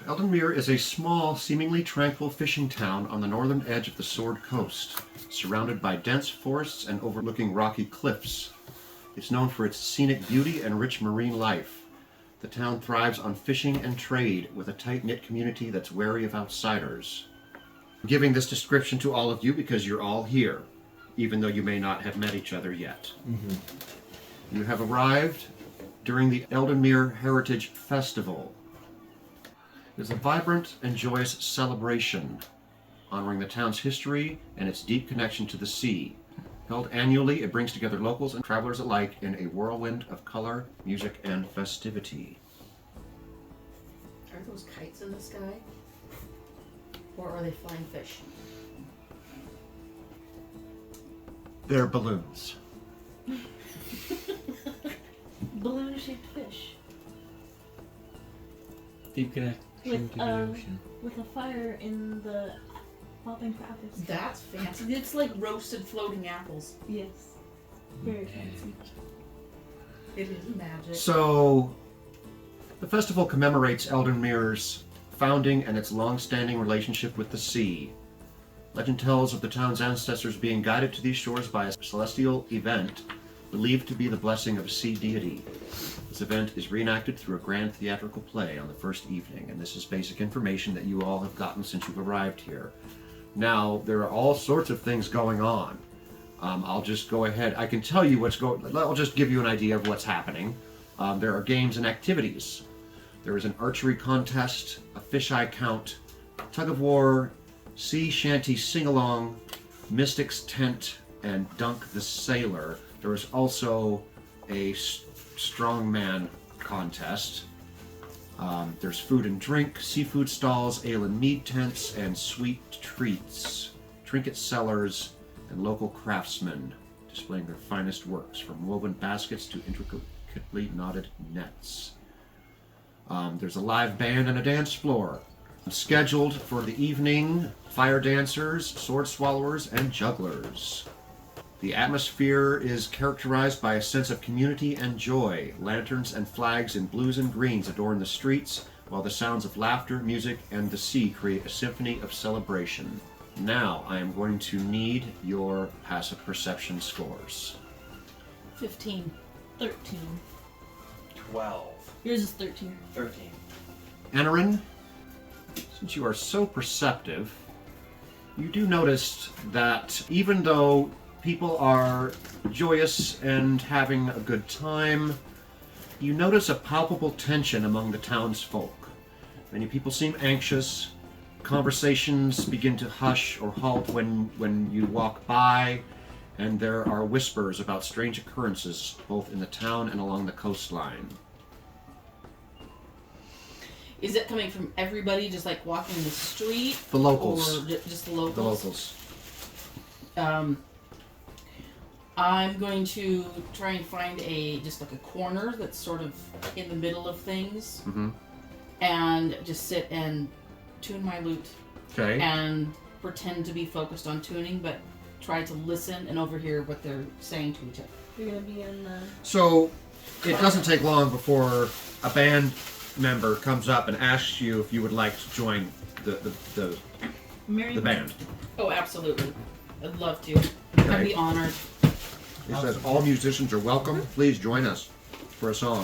Eldonmere is a small, seemingly tranquil fishing town on the northern edge of the Sword Coast, surrounded by dense forests and overlooking rocky cliffs. It's known for its scenic beauty and rich marine life. The town thrives on fishing and trade, with a tight-knit community that's wary of outsiders. I'm giving this description to all of you because you're all here, even though you may not have met each other yet. You have arrived during the Eldonmere Heritage Festival. It is a vibrant and joyous celebration, honoring the town's history and its deep connection to the sea. Held annually, it brings together locals and travelers alike in a whirlwind of color, music, and festivity. Are those kites in the sky? Or are they flying fish? They're balloons. Balloon-shaped fish. Deep connection to the ocean. With a fire in the popping crackers. That's fancy. It's like roasted floating apples. Yes. Very fancy. It is magic. So, the festival commemorates Eldonmere's founding and its long-standing relationship with the sea. Legend tells of the town's ancestors being guided to these shores by a celestial event believed to be the blessing of a sea deity. This event is reenacted through a grand theatrical play on the first evening, and this is basic information that you all have gotten since you've arrived here. Now, there are all sorts of things going on. I'll just go ahead. I can tell you what's going. I'll just give you an idea of what's happening. There are games and activities. There is an archery contest, a fisheye count, tug of war, sea shanty sing-along, Mystic's Tent, and Dunk the Sailor. There is also a strongman contest. There's food and drink, seafood stalls, ale and mead tents, and sweet treats, trinket sellers, and local craftsmen displaying their finest works, from woven baskets to intricately knotted nets. There's a live band and a dance floor. Scheduled for the evening, fire dancers, sword swallowers, and jugglers. The atmosphere is characterized by a sense of community and joy. Lanterns and flags in blues and greens adorn the streets, while the sounds of laughter, music, and the sea create a symphony of celebration. Now, I am going to need your passive perception scores. 15. 13. 12. Yours is 13. 13. Anarin, since you are so perceptive, you do notice that even though people are joyous and having a good time, you notice a palpable tension among the townsfolk. Many people seem anxious. Conversations begin to hush or halt when you walk by, and there are whispers about strange occurrences both in the town and along the coastline. Is it coming from everybody just like walking the street? The locals. Or just the locals? The locals. I'm going to try and find just like a corner that's sort of in the middle of things, and just sit and tune my lute. Okay. And pretend to be focused on tuning, but try to listen and overhear what they're saying to each other. You're gonna be in the... So, it doesn't take long before a band member comes up and asks you if you would like to join the band. Oh, absolutely. I'd love to. I'd be honored. He says, all musicians are welcome. Please join us for a song.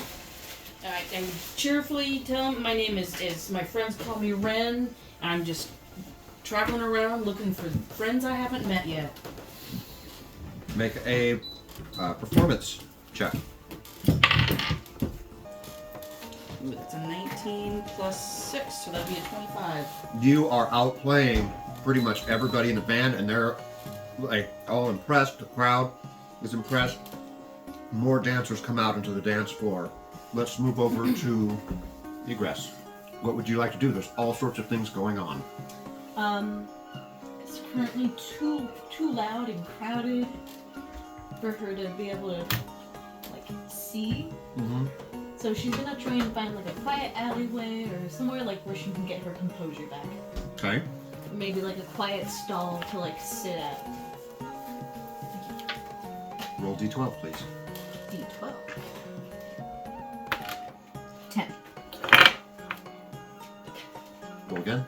I cheerfully tell them my name is my friends call me Ren. I'm just traveling around looking for friends I haven't met yet. Make a performance check. Ooh, that's a 19 plus 6, so that'd be a 25. You are outplaying pretty much everybody in the band, and they're like all impressed. The crowd is impressed. More dancers come out into the dance floor. Let's move over to Egress. What would you like to do? There's all sorts of things going on. It's currently too loud and crowded for her to be able to like see. So she's gonna try and find like a quiet alleyway or somewhere like where she can get her composure back. Okay. Maybe like a quiet stall to like sit at. Roll D12, please. D12. 10. Go again.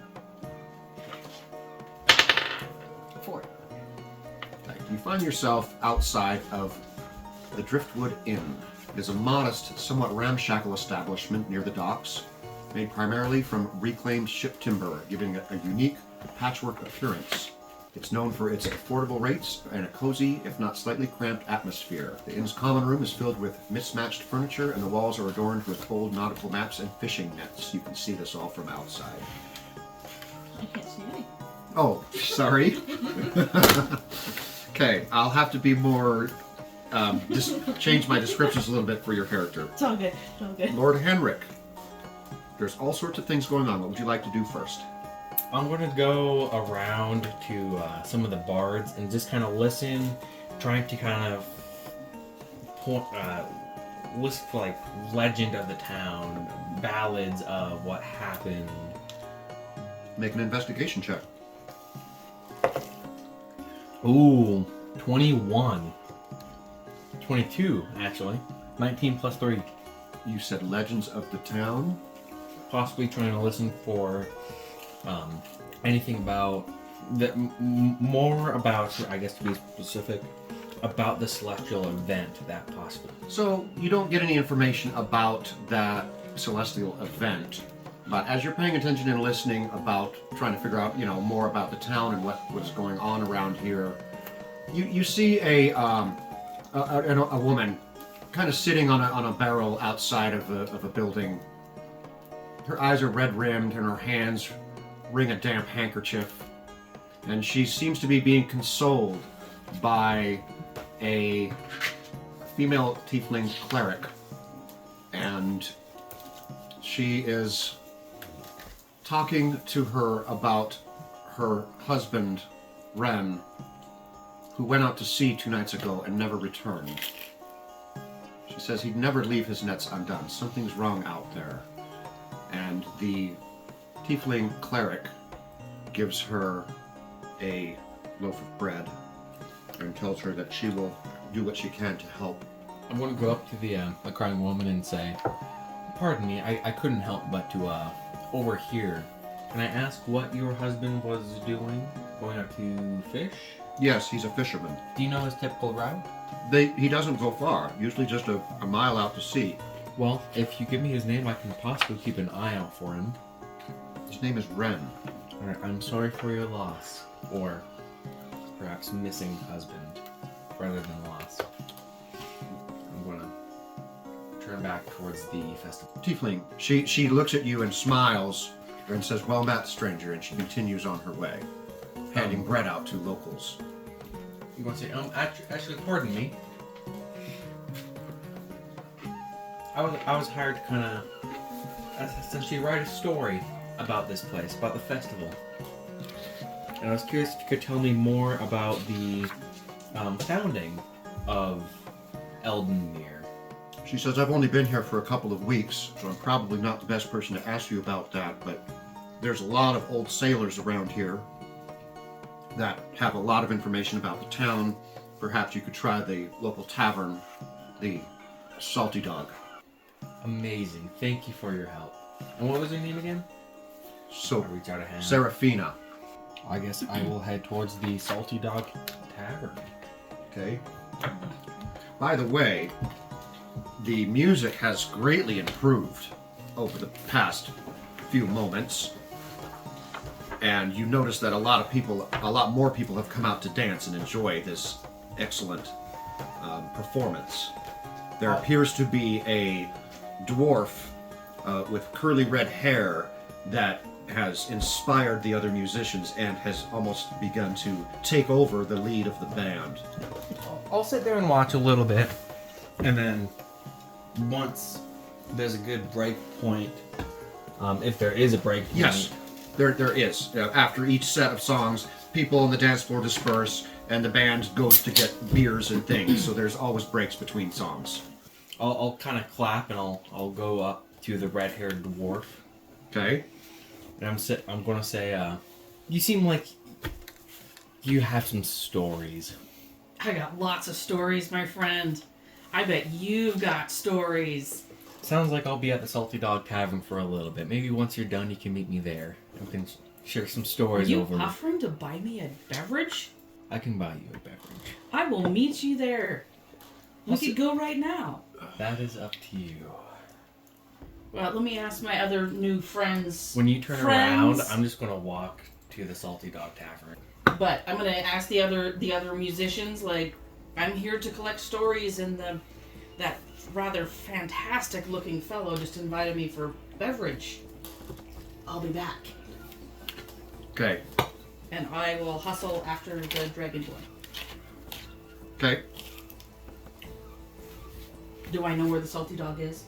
4. Right. You find yourself outside of the Driftwood Inn. It is a modest, somewhat ramshackle establishment near the docks, made primarily from reclaimed ship timber, giving it a unique patchwork appearance. It's known for its affordable rates and a cozy, if not slightly cramped, atmosphere. The inn's common room is filled with mismatched furniture, and the walls are adorned with old nautical maps and fishing nets. You can see this all from outside. I can't see any. Oh, sorry. Okay, I'll have to be more... just change my descriptions a little bit for your character. It's all good. It's all good. Lord Henrik, there's all sorts of things going on. What would you like to do first? I'm going to go around to some of the bards and just kind of listen, trying to kind of listen for like legend of the town, ballads of what happened. Make an investigation check. Ooh, 21. 22, actually. 19 plus 3. You said legends of the town. Possibly trying to listen for anything about that, more about, I guess to be specific, about the celestial event, that possible. So you don't get any information about that celestial event, but as you're paying attention and listening about trying to figure out, more about the town and what is going on around here, you see a woman kind of sitting on a barrel outside of a building. Her eyes are red rimmed and her hands wring a damp handkerchief, and she seems to be being consoled by a female tiefling cleric, and she is talking to her about her husband, Ren, who went out to sea 2 nights ago and never returned. She says he'd never leave his nets undone. Something's wrong out there. And the tiefling cleric gives her a loaf of bread and tells her that she will do what she can to help. I'm going to go up to the crying woman and say, "Pardon me, I couldn't help but to overhear. Can I ask what your husband was doing? Going out to fish? Yes, he's a fisherman. Do you know his typical route?" He doesn't go far, usually just a mile out to sea. Well, if you give me his name, I can possibly keep an eye out for him. His name is Ren. Alright, I'm sorry for your loss. Or perhaps missing husband, rather than loss. I'm gonna turn back towards the festival. Tiefling, she looks at you and smiles and says, "Well met, stranger," and she continues on her way, handing bread out to locals. I'm going to say, actually, pardon me. I was hired to kind of essentially write a story about this place, about the festival. And I was curious if you could tell me more about the founding of Eldenmere. She says, "I've only been here for a couple of weeks, so I'm probably not the best person to ask you about that, but there's a lot of old sailors around here that have a lot of information about the town. Perhaps you could try the local tavern, the Salty Dog." Amazing. Thank you for your help. And what was her name again? So, I'll reach out a hand. Serafina. I guess I will head towards the Salty Dog Tavern. Okay. By the way, the music has greatly improved over the past few moments. And you notice that a lot more people have come out to dance and enjoy this excellent performance. There appears to be a dwarf with curly red hair that has inspired the other musicians and has almost begun to take over the lead of the band. I'll sit there and watch a little bit, and then once there's a good break point, if there is a break point. Yes, there is. After each set of songs, people on the dance floor disperse, and the band goes to get beers and things. So there's always breaks between songs. I'll kind of clap and I'll go up to the red-haired dwarf. Okay. And I'm gonna say, you seem like you have some stories. I got lots of stories, my friend. I bet you've got stories. Sounds like I'll be at the Salty Dog Tavern for a little bit. Maybe once you're done, you can meet me there. We can share some Are stories you over. offering to buy me a beverage? I can buy you a beverage. I will meet you there. We could go right now. That is up to you. Well, let me ask my other new friends. When you turn Friends. around, I'm just gonna walk to the Salty Dog Tavern. But I'm gonna ask the other musicians. Like, I'm here to collect stories, and that rather fantastic looking fellow just invited me for beverage. I'll be back, Okay. and I will hustle after the Dragonborn. Okay. Do I know where the Salty Dog is?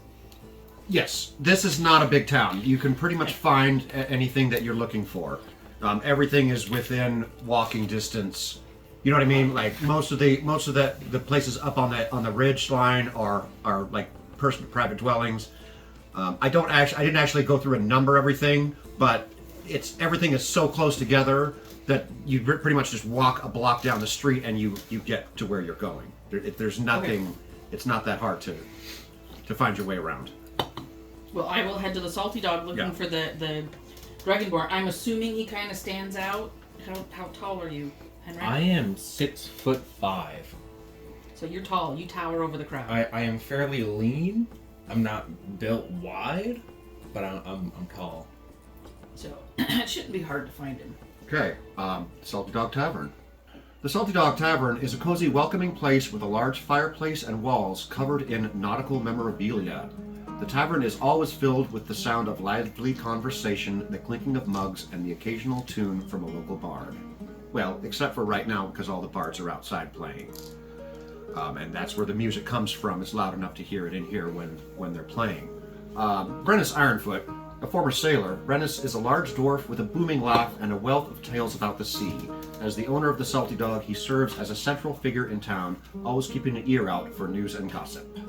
Yes, this is not a big town. You can pretty much find anything that you're looking for. Everything is within walking distance. You know what I mean? Like most of the places up on the ridge line are like private dwellings. I didn't actually go through and number everything, but everything is so close together that you pretty much just walk a block down the street and you get to where you're going. There's nothing. Okay. It's not that hard to find your way around. Well, I will head to the Salty Dog looking for the Dragonborn. I'm assuming he kind of stands out. How tall are you, Henry? I am 6'5". So you're tall. You tower over the crowd. I am fairly lean. I'm not built wide, but I'm tall. So it shouldn't be hard to find him. Okay, Salty Dog Tavern. The Salty Dog Tavern is a cozy, welcoming place with a large fireplace and walls covered in nautical memorabilia. The tavern is always filled with the sound of lively conversation, the clinking of mugs, and the occasional tune from a local bard. Well, except for right now, because all the bards are outside playing. And that's where the music comes from. It's loud enough to hear it in here when they're playing. Brennus Ironfoot, a former sailor, Brennus is a large dwarf with a booming laugh and a wealth of tales about the sea. As the owner of the Salty Dog, he serves as a central figure in town, always keeping an ear out for news and gossip.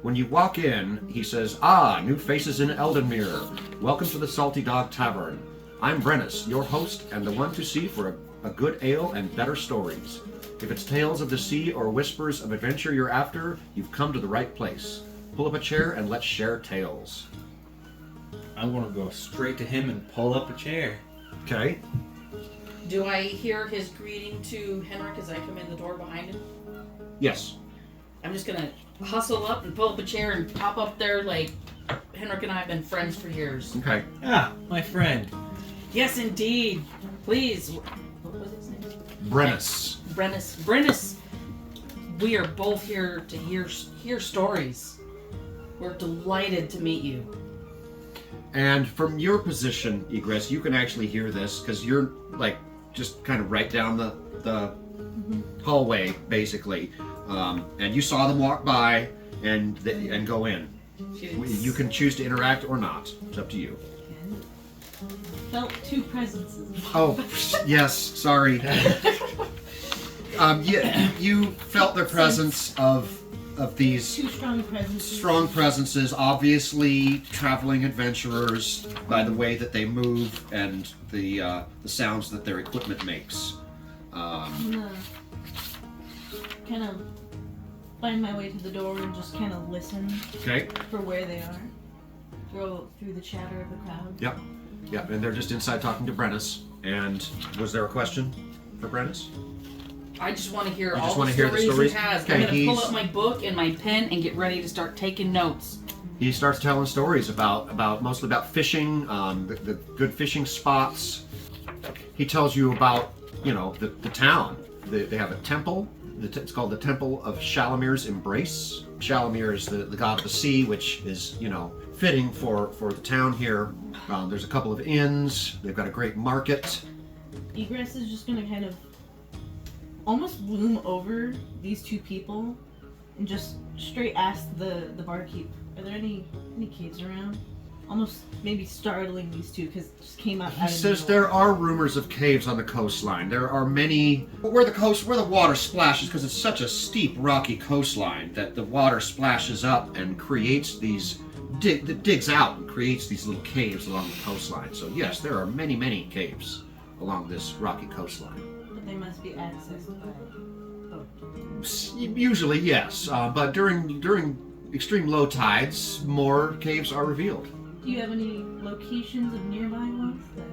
When you walk in, he says, "Ah, new faces in Eldenmere. Welcome to the Salty Dog Tavern. I'm Brennus, your host and the one to see for a good ale and better stories. If it's tales of the sea or whispers of adventure you're after, you've come to the right place. Pull up a chair and let's share tales." I'm gonna go straight to him and pull up a chair. Okay. Do I hear his greeting to Henrik as I come in the door behind him? Yes. I'm just gonna hustle up and pull up a chair and pop up there like Henrik and I have been friends for years. Okay. Ah, my friend. Yes, indeed. Please. What was his name? Brennus. Brennus. We are both here to hear stories. We're delighted to meet you. And from your position, Egress, you can actually hear this because you're like just kind of right down the hallway, basically. And you saw them walk by and go in. You can choose to interact or not. It's up to you. Felt two presences. Oh, yes. Sorry. You felt the presence of these Two strong presences. strong presences, obviously traveling adventurers by the way that they move and the sounds that their equipment makes. I'm gonna kind of find my way to the door and just kind of listen Okay. for where they are. Through the chatter of the crowd. Yep, and they're just inside talking to Brennus. And was there a question for Brennus? I just want to hear You all just the wanna hear the stories stories? he has. Okay, I'm gonna pull he's- up my book and my pen and get ready to start taking notes. He starts telling stories about mostly about fishing, the good fishing spots. He tells you about, the town. They have a temple. It's called the Temple of Shalamir's Embrace. Shalamir is the god of the sea, which is, fitting for the town here. There's a couple of inns. They've got a great market. Egress is just gonna kind of almost loom over these two people and just straight ask the barkeep, "Are there any caves around?" Almost maybe startling these two because it just came out. He says there are rumors of caves on the coastline. There are many where the water splashes, because it's such a steep, rocky coastline that the water splashes up and creates these digs out and creates these little caves along the coastline. So yes, there are many, many caves along this rocky coastline. But they must be accessed by boat. Usually, yes, but during extreme low tides, more caves are revealed. Do you have any locations of nearby ones that...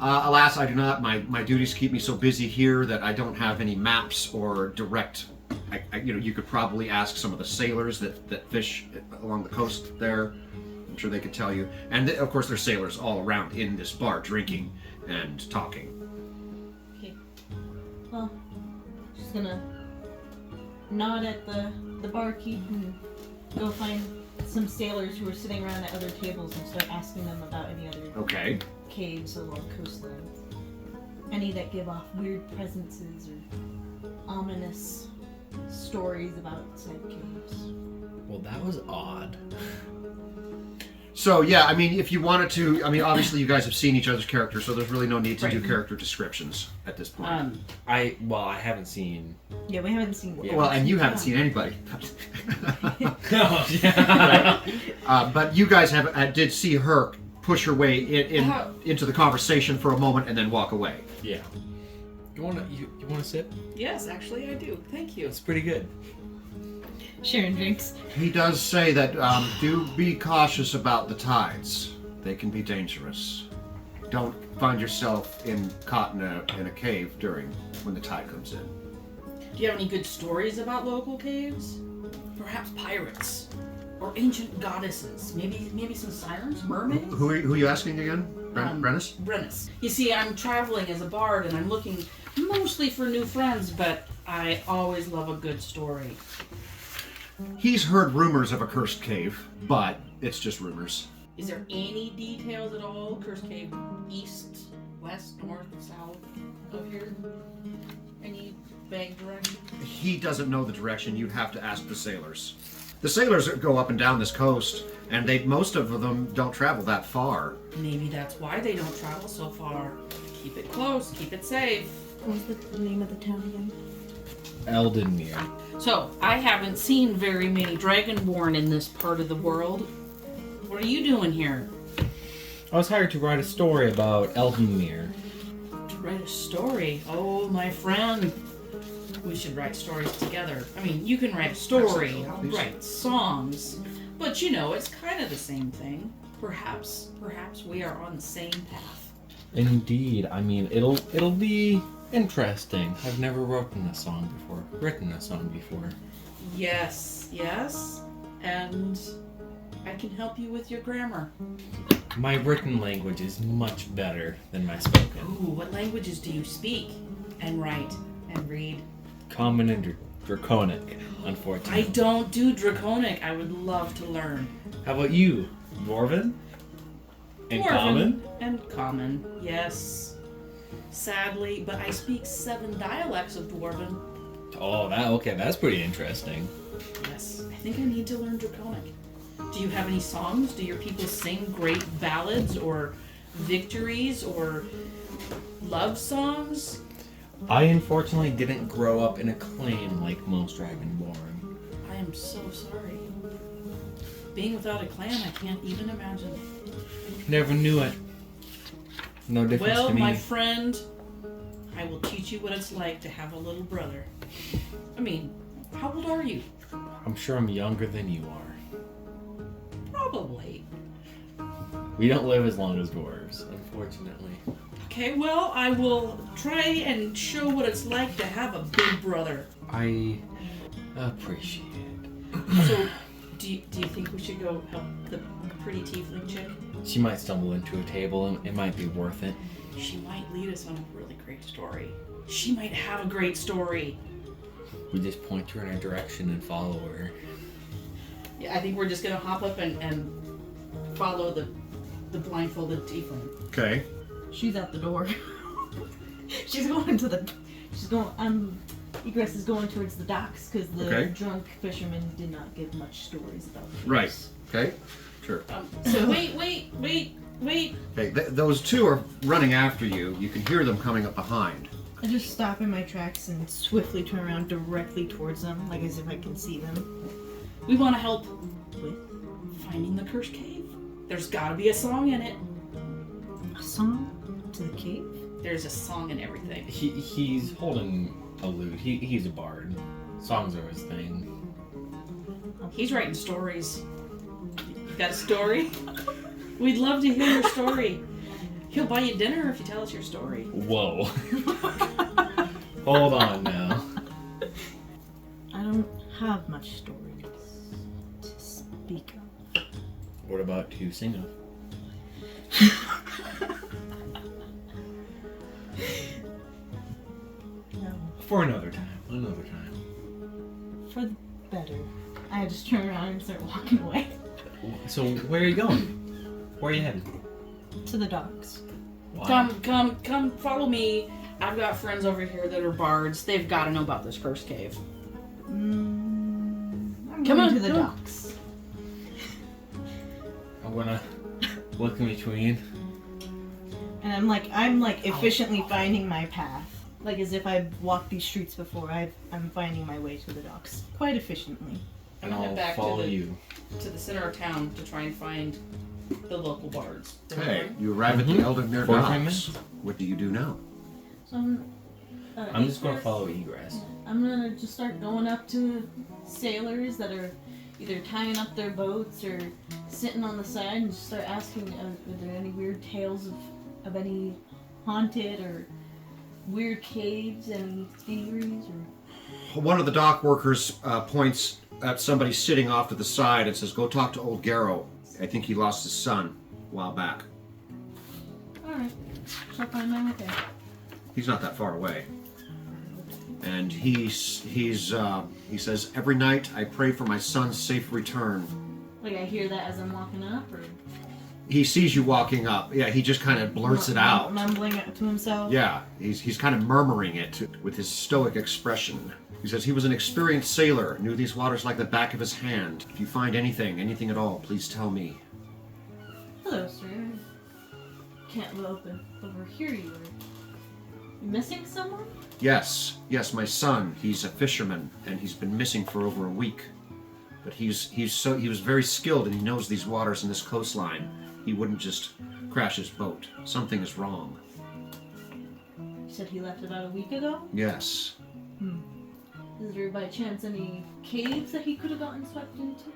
Alas, I do not. My duties keep me so busy here that I don't have any maps or direct. You could probably ask some of the sailors that fish along the coast there. I'm sure they could tell you. And of course, there's sailors all around in this bar drinking and talking. Okay. Well, just gonna nod at the barkeep and go find some sailors who are sitting around at other tables and start asking them about any other Okay. caves along coastline. Any that give off weird presences or ominous stories about said caves. Well, that was odd. So yeah, I mean, if you wanted to, I mean, obviously you guys have seen each other's characters, so there's really no need to do character descriptions at this point. I haven't seen. Yeah, we haven't seen. Yeah. Well, and you haven't seen anybody. Oh, yeah. But you guys did see her push her way into the conversation for a moment and then walk away. Yeah. You wanna sip? Yes, actually I do. Thank you. It's pretty good. Sharing drinks. He does say that do be cautious about the tides. They can be dangerous. Don't find yourself caught in a cave when the tide comes in. Do you have any good stories about local caves? Perhaps pirates or ancient goddesses? Maybe some sirens, mermaids? Who are you asking again? Brennis? Brennis. You see, I'm traveling as a bard and I'm looking mostly for new friends, but I always love a good story. He's heard rumors of a cursed cave, but it's just rumors. Is there any details at all? Cursed cave east, west, north, south of here? Any vague direction? He doesn't know the direction. You'd have to ask the sailors. The sailors go up and down this coast, and most of them don't travel that far. Maybe that's why they don't travel so far. Keep it close, keep it safe. What was the name of the town again? Eldenmere. So, I haven't seen very many Dragonborn in this part of the world. What are you doing here? I was hired to write a story about Eldenmere. To write a story? Oh, my friend. We should write stories together. I mean, you can write a story, I'll write songs. But it's kind of the same thing. Perhaps we are on the same path. Indeed. I mean, it'll be interesting. I've never written a song before. Yes. And I can help you with your grammar. My written language is much better than my spoken. Ooh, what languages do you speak and write and read? Common and Draconic, unfortunately. I don't do Draconic. I would love to learn. How about you? Dwarven? And Dwarven Common? And Common, yes. Sadly, but I speak 7 dialects of Dwarven. Oh, that's pretty interesting. Yes, I think I need to learn Draconic. Do you have any songs? Do your people sing great ballads or victories or love songs? I unfortunately didn't grow up in a clan like most Dragonborn. I am so sorry. Being without a clan, I can't even imagine. Never knew it. No difference Well, to me. my friend, I will teach you what it's like to have a little brother. I mean, how old are you? I'm sure I'm younger than you are. Probably. We don't live as long as dwarves, unfortunately. Okay, well, I will try and show what it's like to have a big brother. I appreciate it. So, do you think we should go help the pretty tiefling chick? She might stumble into a table and it might be worth it. She might lead us on a really great story. She might have a great story. We just point her in a direction and follow her. Yeah, I think we're just gonna hop up and follow the blindfolded tiefling. Okay. She's out the door. She's going. Egress is going towards the docks because the drunk fisherman did not give much stories about the caves. Right. Okay. Sure. So wait. Okay. Those two are running after you. You can hear them coming up behind. I just stop in my tracks and swiftly turn around directly towards them, like as if I can see them. We want to help with finding the cursed cave. There's got to be a song in it. A song to the cave? There's a song in everything. He's holding a lute. He's a bard. Songs are his thing. He's writing stories. You got a story? We'd love to hear your story. He'll buy you dinner if you tell us your story. Whoa. Hold on now. I don't have much stories to speak of. What about to sing of? No. For another time. Another time. For the better. I just turn around and start walking away. So where are you going? Where are you headed? To the docks. Why? Come, follow me. I've got friends over here that are bards. They've got to know about this cursed cave. I'm Come going on, to the come on. docks. I'm gonna look in between. And I'm like efficiently finding my path. Like as if I've walked these streets before, I'm finding my way to the docks. Quite efficiently. I'm And gonna head I'll back follow to the you. center of town to try and find the local bards. Okay, you arrive at the Eldenmere 45 docks. minutes. What do you do now? So I'm just gonna Egress- follow Egress. I'm gonna just start going up to sailors that are either tying up their boats or sitting on the side and just start asking, are there any weird tales of any haunted or weird caves, any theories or... One of the dock workers points at somebody sitting off to the side and says, "Go talk to old Garrow. I think he lost his son a while back." Alright, so I'll find my way there. He's not that far away. And he says, "Every night I pray for my son's safe return." Like I hear that as I'm walking up, or... He sees you walking up. Yeah, he just kind of blurts it out. Mumbling it to himself. Yeah, he's kind of murmuring it with his stoic expression. He says he was an experienced sailor, knew these waters like the back of his hand. If you find anything at all, please tell me. Hello, sir. Can't overhear you. You missing someone? Yes, my son. He's a fisherman, and he's been missing for over a week. But he was very skilled, and he knows these waters and this coastline. He wouldn't just crash his boat. Something is wrong. You said he left about a week ago? Yes. Is there by chance any caves that he could have gotten swept into?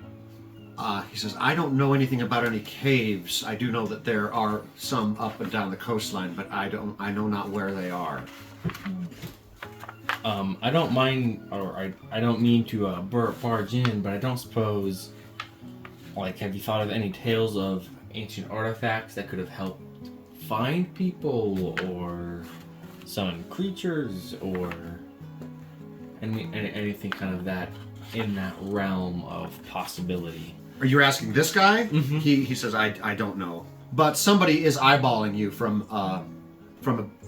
He says, "I don't know anything about any caves. I do know that there are some up and down the coastline, but I know not where they are." I don't mind, or I don't mean to barge in, but I don't suppose, like, have you thought of any tales of ancient artifacts that could have helped find people, or summon creatures, or anything kind of that, in that realm of possibility? Are you asking this guy? Mhm. He says, I don't know. But somebody is eyeballing you from a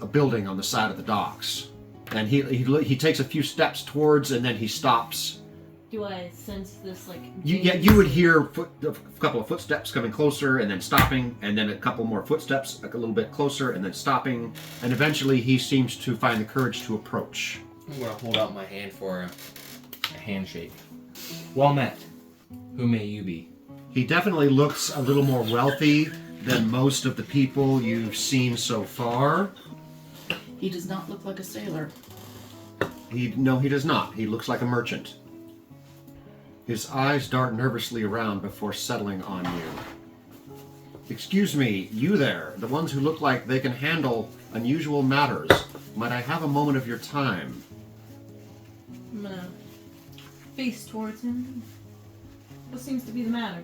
building on the side of the docks. And he takes a few steps towards, and then he stops. Do I sense this, like... You would hear a couple of footsteps coming closer, and then stopping, and then a couple more footsteps, like a little bit closer, and then stopping. And eventually he seems to find the courage to approach. I'm gonna hold out my hand for a handshake. Well met. Who may you be? He definitely looks a little more wealthy than most of the people you've seen so far. He does not look like a sailor. No, he does not. He looks like a merchant. His eyes dart nervously around before settling on you. "Excuse me, you there, the ones who look like they can handle unusual matters. Might I have a moment of your time?" I'm gonna face towards him. What seems to be the matter?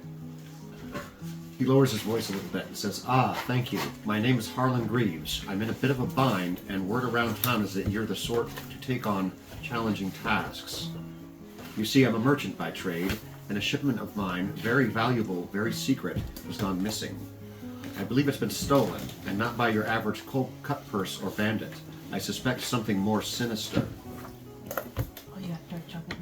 He lowers his voice a little bit and says, "Thank you. My name is Harlan Greaves. I'm in a bit of a bind, and word around town is that you're the sort to take on challenging tasks. You see, I'm a merchant by trade, and a shipment of mine, very valuable, very secret, has gone missing. I believe it's been stolen, and not by your average cut purse or bandit. I suspect something more sinister." Oh, yeah, dark chocolate.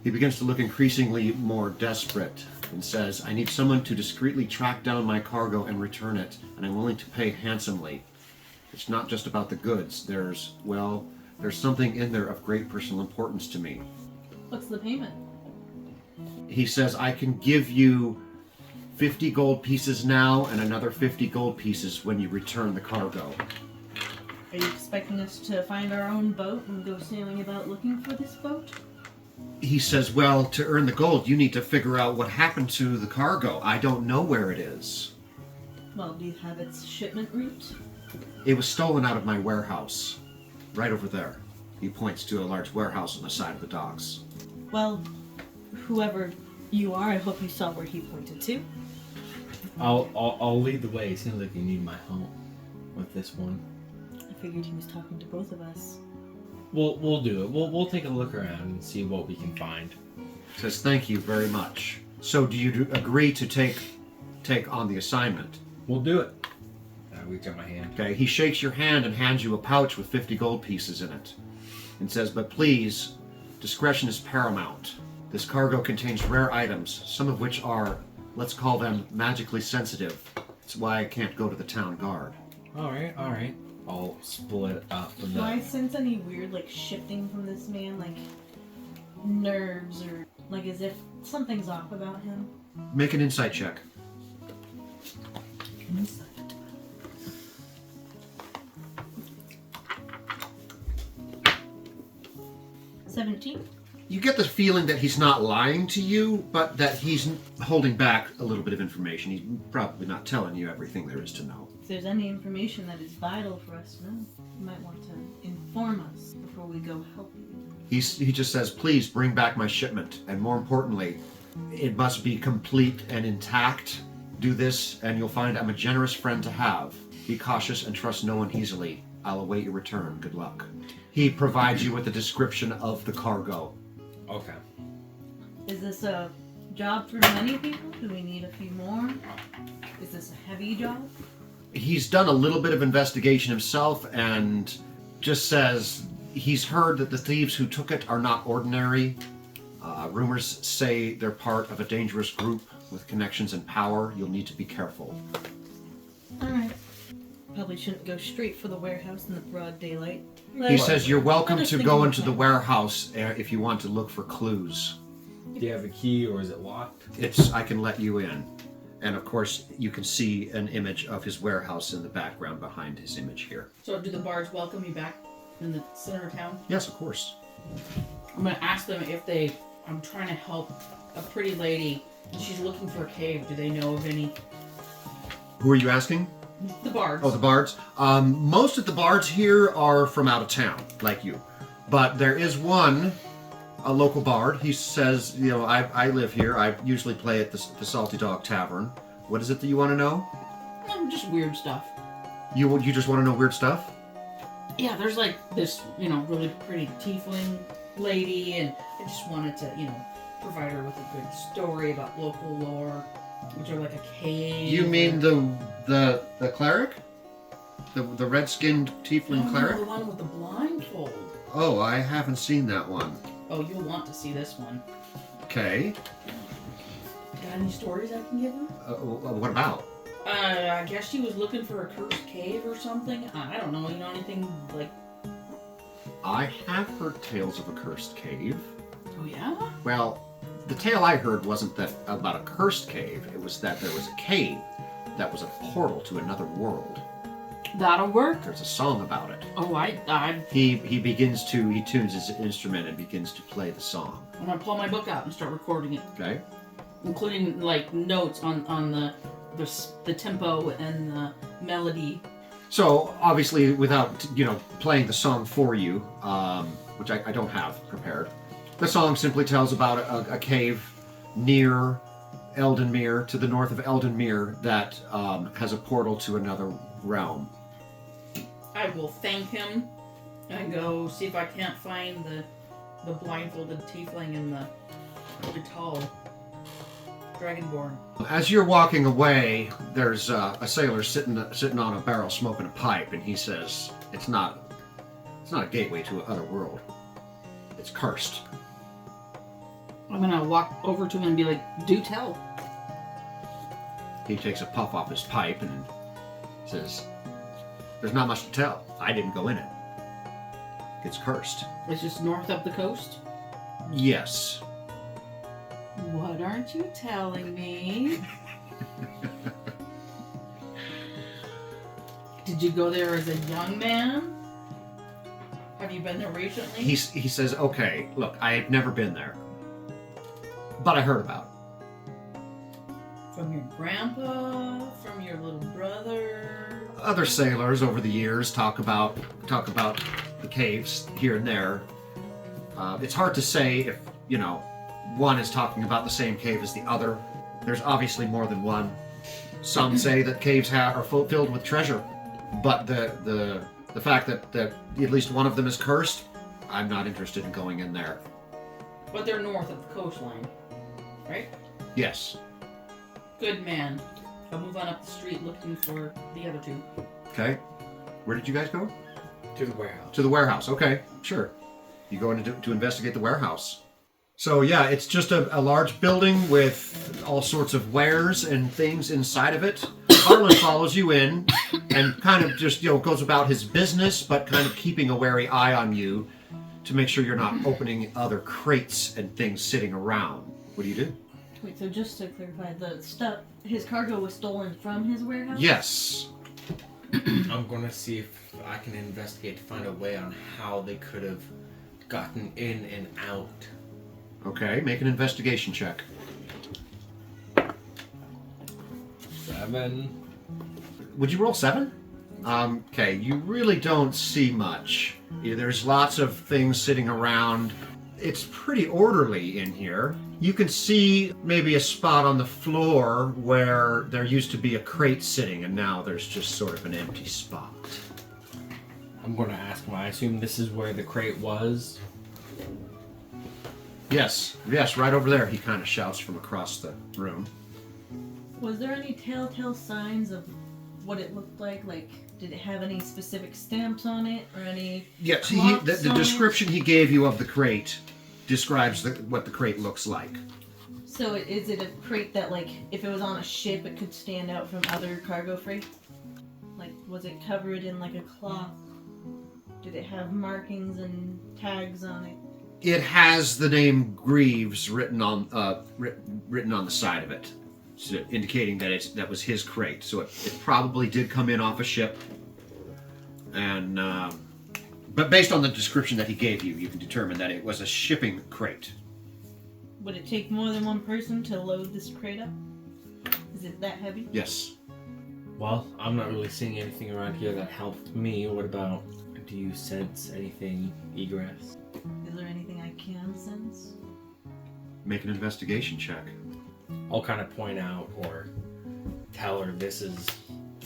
He begins to look increasingly more desperate and says, "I need someone to discreetly track down my cargo and return it, and I'm willing to pay handsomely. It's not just about the goods. There's something in there of great personal importance to me." What's the payment? He says, "I can give you 50 gold pieces now and another 50 gold pieces when you return the cargo." Are you expecting us to find our own boat and go sailing about looking for this boat? He says, well, to earn the gold, you need to figure out what happened to the cargo. I don't know where it is. Well, do you have its shipment route? It was stolen out of my warehouse. Right over there. He points to a large warehouse on the side of the docks. Well, whoever you are, I hope you saw where he pointed to. I'll lead the way. It seems like you need my help with this one. I figured he was talking to both of us. We'll do it. We'll take a look around and see what we can find. Says, thank you very much. So do you agree to take on the assignment? We'll do it. I reach out my hand. Okay, he shakes your hand and hands you a pouch with 50 gold pieces in it. And says, but please, discretion is paramount. This cargo contains rare items, some of which are, let's call them, magically sensitive. That's why I can't go to the town guard. Alright. I'll split up the... Do I sense any weird, like, shifting from this man? Like, nerves or, like, as if something's off about him? Make an insight check. Insight. $17. You get the feeling that he's not lying to you, but that he's holding back a little bit of information. He's probably not telling you everything there is to know. If there's any information that is vital for us to know, you might want to inform us before we go help you. He just says, please bring back my shipment. And more importantly, it must be complete and intact. Do this, and you'll find I'm a generous friend to have. Be cautious and trust no one easily. I'll await your return. Good luck. He provides you with a description of the cargo. Okay. Is this a job for many people? Do we need a few more? Is this a heavy job? He's done a little bit of investigation himself and just says he's heard that the thieves who took it are not ordinary. Rumors say they're part of a dangerous group with connections and power. You'll need to be careful. Alright. Probably shouldn't go straight for the warehouse in the broad daylight. He says you're welcome Let us to think go about into the that. warehouse if you want to look for clues. Do you have a key or is it locked? I can let you in. And of course, you can see an image of his warehouse in the background behind his image here. So do the bards welcome you back in the center of town? Yes, of course. I'm gonna ask them if they. I'm trying to help a pretty lady. She's looking for a cave. Do they know of any? Who are you asking? The bards. Oh, the bards. Most of the bards here are from out of town, like you. But there is one, a local bard. He says, I live here. I usually play at the Salty Dog Tavern. What is it that you want to know? Just weird stuff. You just want to know weird stuff? Yeah, there's like this, really pretty tiefling lady, and I just wanted to, provide her with a good story about local lore. Which are like a cave. You mean the cleric? The red-skinned tiefling cleric? The one with the blindfold. Oh, I haven't seen that one. Oh, you'll want to see this one. Okay. Got any stories I can give her? What about? I guess she was looking for a cursed cave or something. I don't know. Anything like... I have heard tales of a cursed cave. Oh, yeah? Well, the tale I heard wasn't that about a cursed cave. It was that there was a cave that was a portal to another world. That'll work. There's a song about it. Oh, He tunes his instrument and begins to play the song. I'm gonna pull my book out and start recording it, Okay? including like notes on the tempo and the melody. So, obviously, without, playing the song for you, which I don't have prepared, the song simply tells about a cave near Eldenmere, to the north of Eldenmere, that has a portal to another realm. I will thank him and go see if I can't find the blindfolded tiefling and the tall dragonborn. As you're walking away, there's a sailor sitting on a barrel smoking a pipe, and he says, it's not a gateway to another world. It's cursed. I'm gonna walk over to him and be like, do tell. He takes a puff off his pipe and says, there's not much to tell. I didn't go in it. It's cursed. It's just north up the coast. Yes. What aren't you telling me? Did you go there as a young man? Have you been there recently? He says, okay, look, I've never been there. But I heard about it. From your grandpa? From your little brother? Other sailors over the years talk about the caves here and there. It's hard to say if, one is talking about the same cave as the other. There's obviously more than one. Some say that caves are filled with treasure, but the fact that at least one of them is cursed, I'm not interested in going in there. But they're north of the coastline, right? Yes. Good man. I'll move on up the street looking for the other two. Okay. Where did you guys go? To the warehouse. To the warehouse. Okay, sure. You go in to investigate the warehouse. So yeah, it's just a large building with all sorts of wares and things inside of it. Harlan follows you in and kind of just, goes about his business, but kind of keeping a wary eye on you to make sure you're not opening other crates and things sitting around. What do you do? Wait, so just to clarify, the stuff, his cargo was stolen from his warehouse? Yes. I'm gonna see if I can investigate to find a way on how they could have gotten in and out. Okay, make an investigation check. 7. Would you roll 7? Okay, you really don't see much. There's lots of things sitting around. It's pretty orderly in here. You can see maybe a spot on the floor where there used to be a crate sitting, and now there's just sort of an empty spot. I'm gonna ask him. I assume this is where the crate was. Yes, right over there, he kind of shouts from across the room. Was there any telltale signs of what it looked like? Like, did it have any specific stamps on it or any? Yes, clocks the on description he gave you of the crate describes what the crate looks like. So is it a crate that, like, if it was on a ship, it could stand out from other cargo freight? Like, was it covered in, like, a cloth? Did it have markings and tags on it? It has the name Greaves written on the side of it, so indicating that that was his crate. So it probably did come in off a ship, and but based on the description that he gave you, you can determine that it was a shipping crate. Would it take more than one person to load this crate up? Is it that heavy? Yes. Well, I'm not really seeing anything around here that helped me. What about? Do you sense anything egress? Is there anything I can sense? Make an investigation check. I'll kind of point out or tell her this is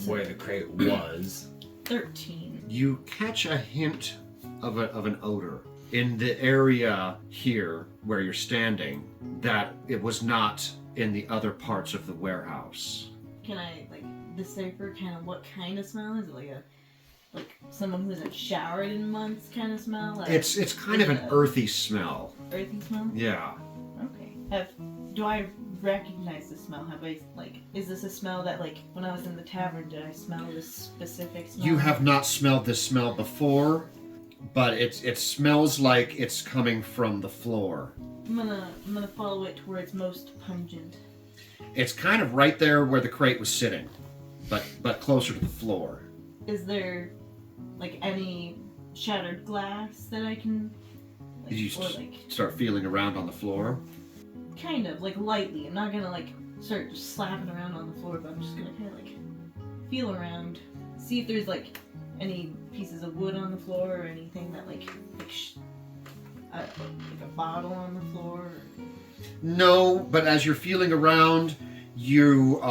where the crate was. 13. You catch a hint of an odor in the area here where you're standing that it was not in the other parts of the warehouse. Can I, like, decipher kind of what kind of smell? Is it like someone who hasn't showered in months kind of smell? Like, It's kind of an earthy smell. earthy smell? Yeah. Okay. Do I recognize the smell? Is this a smell that, like, when I was in the tavern, did I smell this specific smell? You have not smelled this smell before, but it smells like it's coming from the floor. I'm gonna follow it to where it's most pungent. It's kind of right there where the crate was sitting, but closer to the floor. Is there, like, any shattered glass that I can, like, Did you start feeling around on the floor? kind of, like, lightly. I'm not gonna, like, start just slapping around on the floor, but I'm just gonna kind of, like, feel around, see if there's, like, any pieces of wood on the floor or anything that, like a bottle on the floor. No, but as you're feeling around, you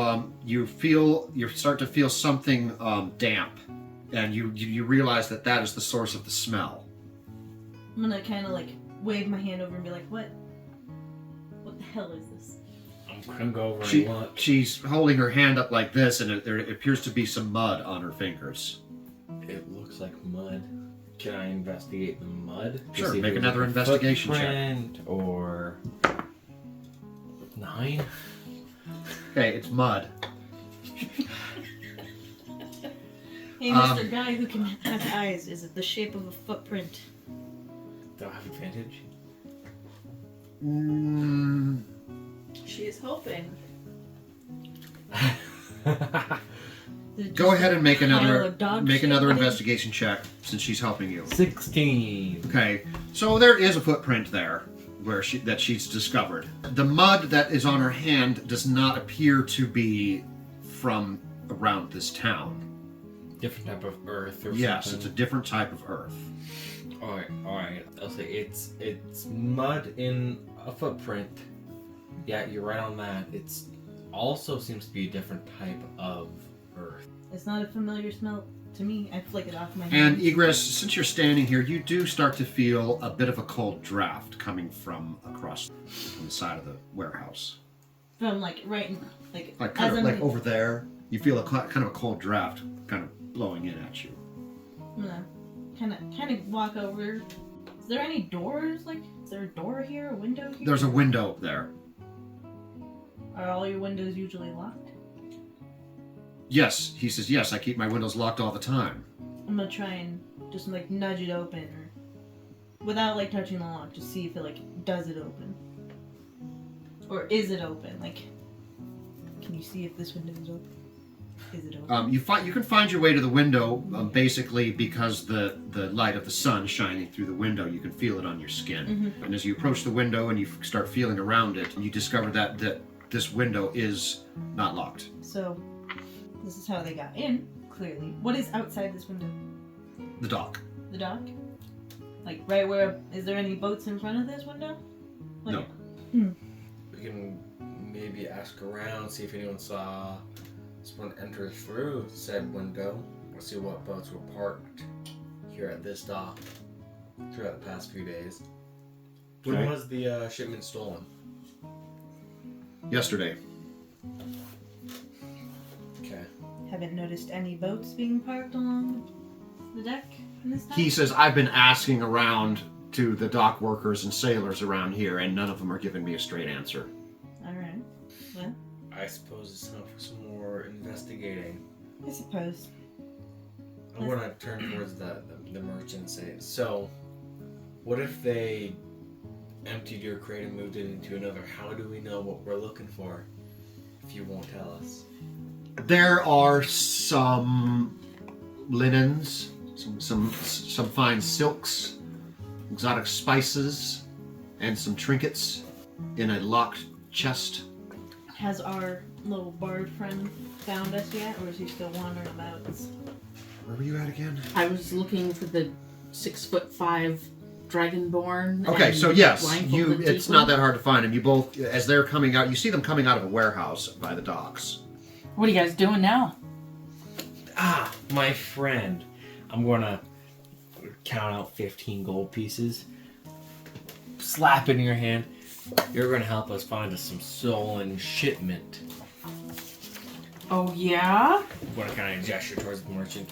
start to feel something damp, and you realize that is the source of the smell. I'm gonna kind of, like, wave my hand over and be like, what the hell is this? I'm gonna go over and look. She's holding her hand up like this, and there appears to be some mud on her fingers. It looks like mud. Can I investigate the mud? Sure, See if make it was another like a investigation check. footprint or 9? Okay, it's mud. Hey, Mr. Guy who can have eyes, is it the shape of a footprint? Do I have advantage? She is hoping. Is it Go just ahead a and make pile another of dog make shit? another What is- investigation check since she's helping you. 16. Okay, so there is a footprint there where she's discovered. The mud that is on her hand does not appear to be from around this town. Different type of earth or Yes, something. it's a different type of earth. Alright. I'll say it's mud in a footprint. Yeah, you're right on that. It's also seems to be a different type of earth. It's not a familiar smell to me. I flick it off my And hand. Egress, since you're standing here, you do start to feel a bit of a cold draft coming from across on the side of the warehouse. From like right in, like Like kind as of I'm like over there, you feel kind of a cold draft kind of blowing in at you. I'm gonna kind of walk over. Is there any doors? Like, is there a door here? A window here? There's a window there. Are all your windows usually locked? Yes, he says, yes, I keep my windows locked all the time. I'm gonna try and just like nudge it open, or without like touching the lock, just see if it like does it open, or is it open? Like, can you see if this window is open? Is it open? You can find your way to the window basically because the light of the sun shining through the window, you can feel it on your skin. And as you approach the window and you start feeling around it, you discover that this window is not locked. So, this is how they got in. Clearly, what is outside this window? The dock. The dock? Like right where? Is there any boats in front of this window? Like, No. We can maybe ask around, see if anyone saw someone enter through said window, or see what boats were parked here at this dock throughout the past few days. When Okay. was the shipment stolen? Yesterday. Okay. haven't noticed any boats being parked along the deck in this time. He says, I've been asking around to the dock workers and sailors around here, and none of them are giving me a straight answer. All right. Well, I suppose it's time for some more investigating. I suppose. I'm gonna turn towards the merchant and say, so, what if they emptied your crate and moved it into another? How do we know what we're looking for if you won't tell us? There are some linens, some fine silks, exotic spices, and some trinkets in a locked chest. Has our little bard friend found us yet, or is he still wandering about? Where were you at again? I was looking for the 6'5" dragonborn. Okay, and so yes, blindfolded it's tiefling. not that hard to find them. You both, as they're coming out, you see them coming out of a warehouse by the docks. What are you guys doing now? Ah, my friend. I'm gonna count out 15 gold pieces. Slap it in your hand. You're gonna help us find us some stolen shipment. Oh yeah? I'm gonna kind of gesture towards the merchant.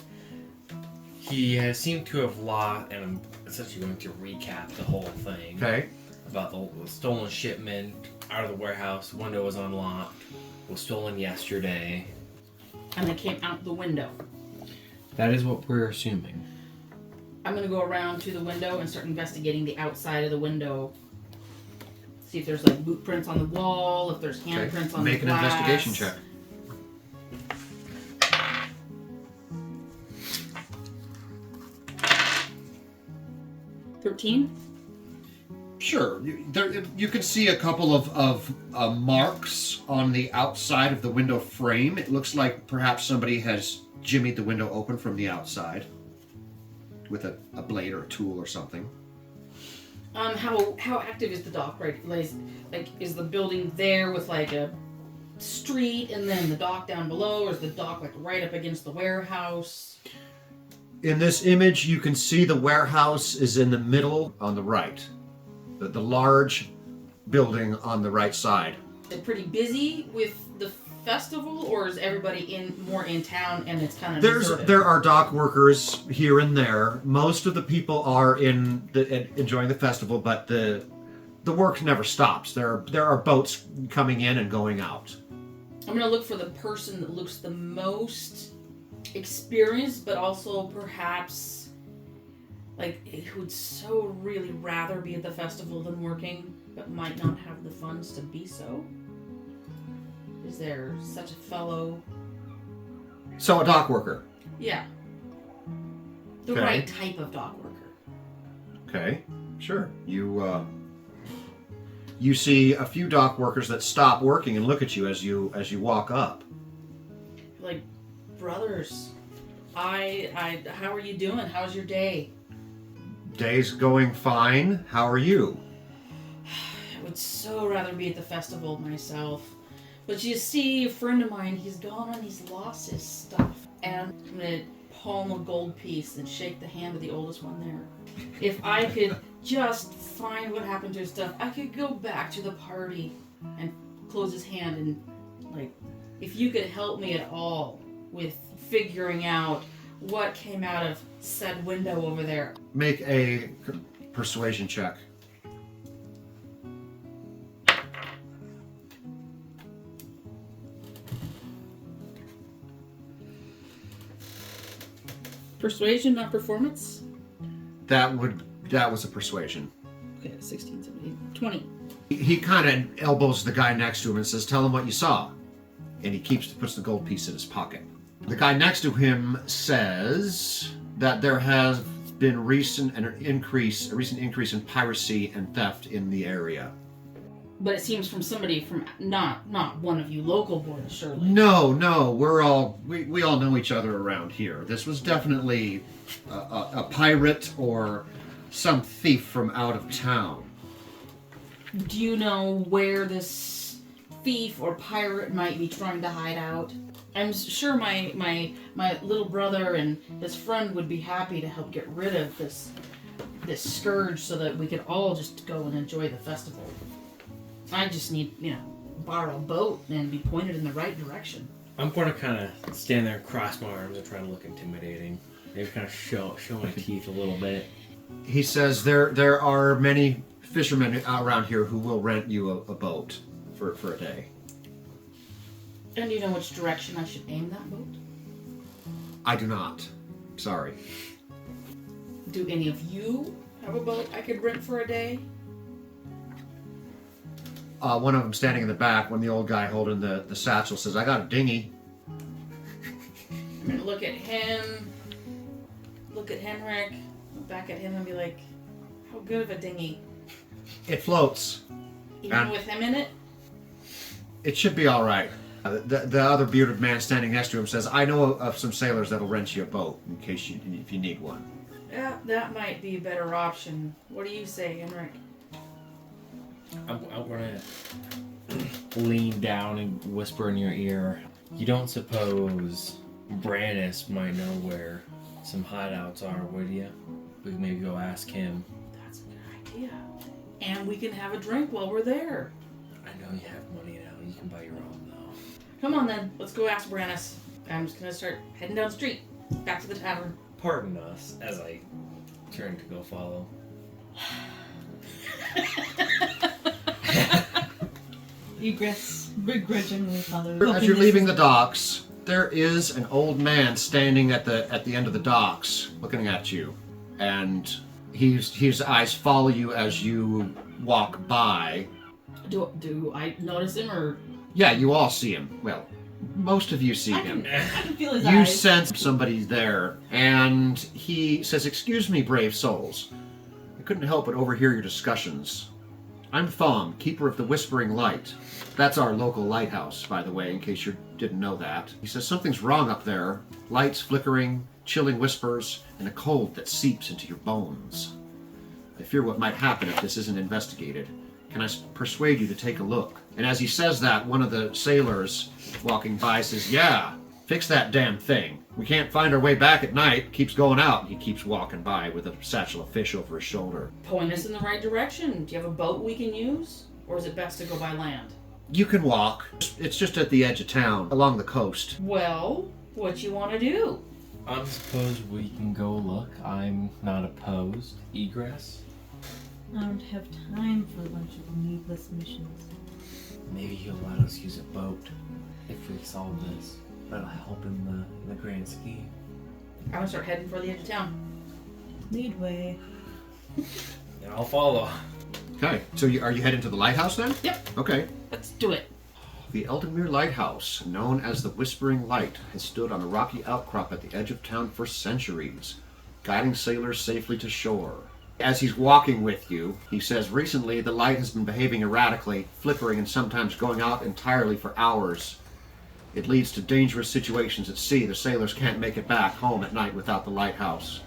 He has seemed to have lost, and I'm essentially going to recap the whole thing. Okay. About the stolen shipment out of the warehouse. Window was unlocked. Was stolen yesterday. And they came out the window. That is what we're assuming. I'm gonna go around to the window and start investigating the outside of the window. See if there's like boot prints on the wall, if there's handprints on Make the an glass. investigation check. $13? Sure. You can see a couple of marks on the outside of the window frame. It looks like perhaps somebody has jimmied the window open from the outside with a blade or a tool or something. How active is the dock right? Like, is the building there with like a street and then the dock down below, or is the dock like right up against the warehouse? In this image, you can see the warehouse is in the middle on the right. The large building on the right side. Is it pretty busy with the festival, or is everybody more in town and it's kind of deserted? There are dock workers here and there. Most of the people are enjoying the festival, but the work never stops. There are boats coming in and going out. I'm gonna look for the person that looks the most experienced, but also perhaps like who would so really rather be at the festival than working, but might not have the funds to be so. Is there such a fellow? So a dock worker. Yeah. The Okay. right type of dock worker. Okay, sure. You see a few dock workers that stop working and look at you as you walk up. Like, brothers, how are you doing? How's your day? Day's going fine. How are you? I would so rather be at the festival myself. But you see, a friend of mine, he's gone and he's lost his stuff. And I'm gonna palm a gold piece and shake the hand of the oldest one there. If I could just find what happened to his stuff, I could go back to the party and close his hand and, like, if you could help me at all with figuring out what came out of said window over there. Make a persuasion check. Persuasion, not performance? That was a persuasion. Okay, 16, 17, 20. He kind of elbows the guy next to him and says, "Tell him what you saw." And he puts the gold piece in his pocket. The guy next to him says that there has been a recent increase in piracy and theft in the area. But it seems from somebody from not one of you local boys, surely. No, we all know each other around here. This was definitely a pirate or some thief from out of town. Do you know where this thief or pirate might be trying to hide out? I'm sure my little brother and his friend would be happy to help get rid of this scourge so that we could all just go and enjoy the festival. I just need, borrow a boat and be pointed in the right direction. I'm going to kind of stand there and cross my arms and try to look intimidating. Maybe kind of show my teeth a little bit. He says there are many fishermen around here who will rent you a boat for a day. And do you know which direction I should aim that boat? I do not. Sorry. Do any of you have a boat I could rent for a day? One of them standing in the back, when the old guy holding the satchel says, "I got a dinghy." I'm gonna look at him, look at Henrik, look back at him and be like, how good of a dinghy? It floats. Even with him in it? It should be all right. The other bearded man standing next to him says, "I know of some sailors that'll rent you a boat if you need one." Yeah, that might be a better option. What do you say, Henrik? I'm going to lean down and whisper in your ear. You don't suppose Brandis might know where some hideouts are, would you? We can maybe go ask him. That's a good idea. And we can have a drink while we're there. I know you have money now. You can buy your own, though. Come on then, let's go ask Brandis. I'm just gonna start heading down the street, back to the tavern. Pardon us as I turn to go follow. Egress begrudgingly follows. As you're leaving the docks, there is an old man standing at the end of the docks, looking at you, and his eyes follow you as you walk by. Do I notice him or? Yeah, you all see him. Well, most of you see him. I can feel his You eyes. sense somebody's there, and he says, "Excuse me, brave souls. I couldn't help but overhear your discussions. I'm Thom, keeper of the Whispering Light. That's our local lighthouse, by the way, in case you didn't know that." He says, "Something's wrong up there. Lights flickering, chilling whispers, and a cold that seeps into your bones. I fear what might happen if this isn't investigated. Can I persuade you to take a look?" And as he says that, one of the sailors walking by says, "Yeah, fix that damn thing. We can't find our way back at night. Keeps going out." He keeps walking by with a satchel of fish over his shoulder. Point us in the right direction. Do you have a boat we can use? Or is it best to go by land? You can walk. It's just at the edge of town, along the coast. Well, what you want to do? I suppose we can go look. I'm not opposed. Egress? I don't have time for a bunch of needless missions. Maybe he'll let us use a boat if we solve this. That'll help in the grand scheme. I'm gonna start heading for the edge of town. Lead way. And I'll follow. Okay, so are you heading to the lighthouse then? Yep. Okay. Let's do it. The Eldenmere Lighthouse, known as the Whispering Light, has stood on a rocky outcrop at the edge of town for centuries, guiding sailors safely to shore. As he's walking with you, he says, recently the light has been behaving erratically, flickering and sometimes going out entirely for hours. It leads to dangerous situations at sea. The sailors can't make it back home at night without the lighthouse.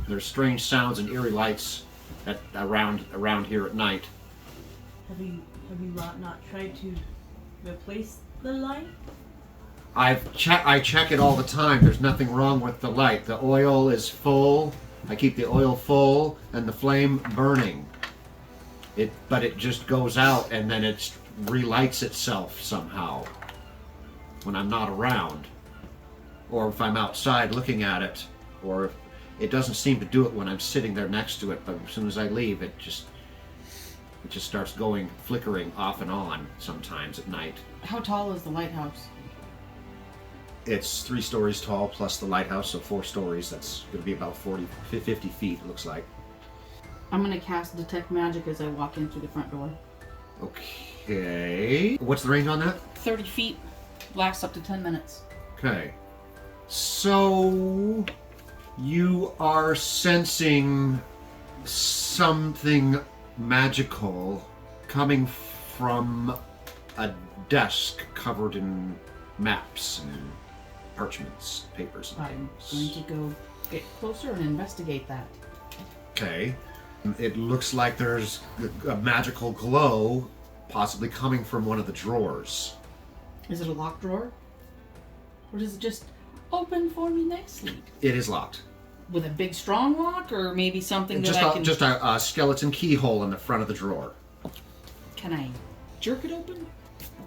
There's strange sounds and eerie lights around here at night. Have you not tried to replace the light? I check it all the time. There's nothing wrong with the light. The oil is full. I keep the oil full and the flame burning. But it just goes out and then it relights itself somehow when I'm not around, or if I'm outside looking at it, or it doesn't seem to do it when I'm sitting there next to it. But as soon as I leave, it just starts going, flickering off and on sometimes at night. How tall is the lighthouse? It's 3 stories tall plus the lighthouse, so 4 stories. That's going to be about 50 feet, it looks like. I'm gonna cast Detect Magic as I walk in through the front door. Okay. What's the range on that? 30 feet, lasts up to 10 minutes. Okay. So you are sensing something magical coming from a desk covered in maps and parchments, papers. And I'm things. going to go get closer and investigate that. Okay. It looks like there's a magical glow possibly coming from one of the drawers. Is it a locked drawer? Or does it just open for me nicely? It is locked. With a big strong lock, or maybe something Just that I can... just a skeleton keyhole in the front of the drawer. Can I jerk it open?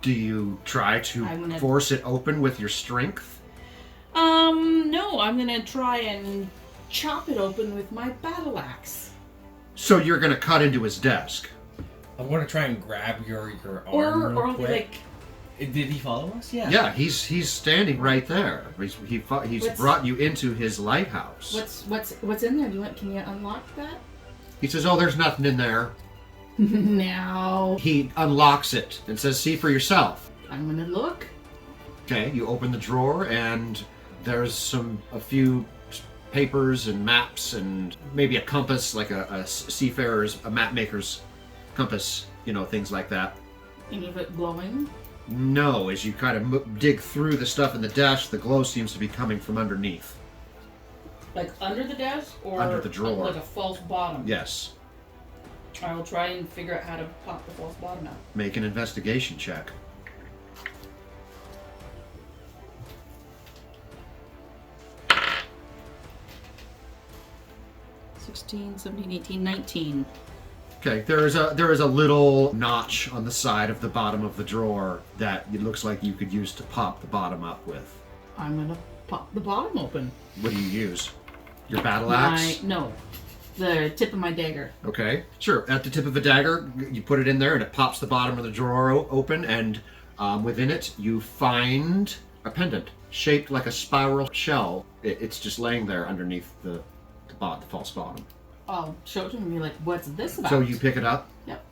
Do you try to I'm gonna- force it open with your strength? No, I'm gonna try and chop it open with my battle axe. So you're going to cut into his desk. I'm gonna try and grab your Or, arm real or quick. like, Did he follow us? Yeah. Yeah, he's standing right there. He's What's- brought you into his lighthouse. what's in there? Can you unlock that? He says, "Oh, there's nothing in there." Now, He unlocks it and says, "See for yourself." I'm gonna look. Okay, you open the drawer and there's a few papers and maps and maybe a compass, like a seafarer's, a map maker's compass, things like that. Any of it glowing? No, as you kind of dig through the stuff in the desk, the glow seems to be coming from underneath. Like under the desk, or Under the drawer. like a false bottom? Yes. I will try and figure out how to pop the false bottom out. Make an investigation check. 16, 17, 18, 19. Okay, there is a little notch on the side of the bottom of the drawer that it looks like you could use to pop the bottom up with. I'm gonna pop the bottom open. What do you use? Your battle axe? No, the tip of my dagger. Okay, sure. At the tip of a dagger, you put it in there and it pops the bottom of the drawer open, and within it you find a pendant shaped like a spiral shell. It's just laying there underneath the false bottom. I'll show it to him and be like, what's this about? So you pick it up. Yep.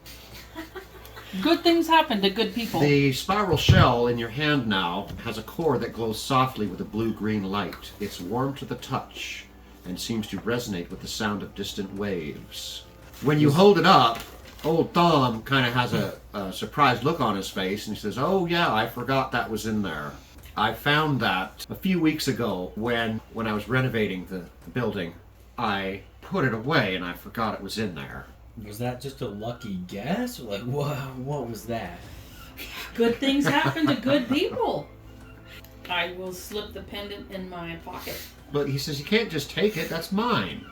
Good things happen to good people. The spiral shell in your hand now has a core that glows softly with a blue-green light. It's warm to the touch and seems to resonate with the sound of distant waves. When you hold it up, old Thom kind of has a surprised look on his face, and he says, "Oh yeah, I forgot that was in there. I found that a few weeks ago when I was renovating the building. I put it away and I forgot it was in there." Was that just a lucky guess? Or like, what was that? Good things happen to good people. I will slip the pendant in my pocket. But he says, "You can't just take it, that's mine."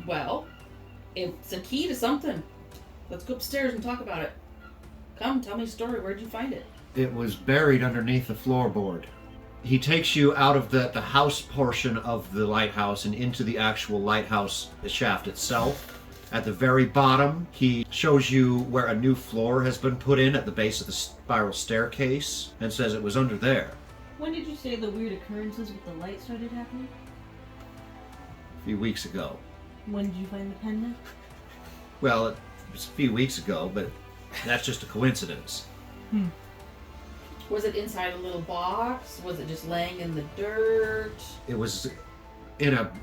Well, it's a key to something. Let's go upstairs and talk about it. Come, tell me a story. Where'd you find it? It was buried underneath the floorboard. He takes you out of the house portion of the lighthouse and into the actual lighthouse shaft itself. At the very bottom, he shows you where a new floor has been put in at the base of the spiral staircase and says it was under there. When did you say the weird occurrences with the light started happening? A few weeks ago. When did you find the pendant? Well, it was a few weeks ago, but that's just a coincidence. Was it inside a little box? Was it just laying in the dirt? It was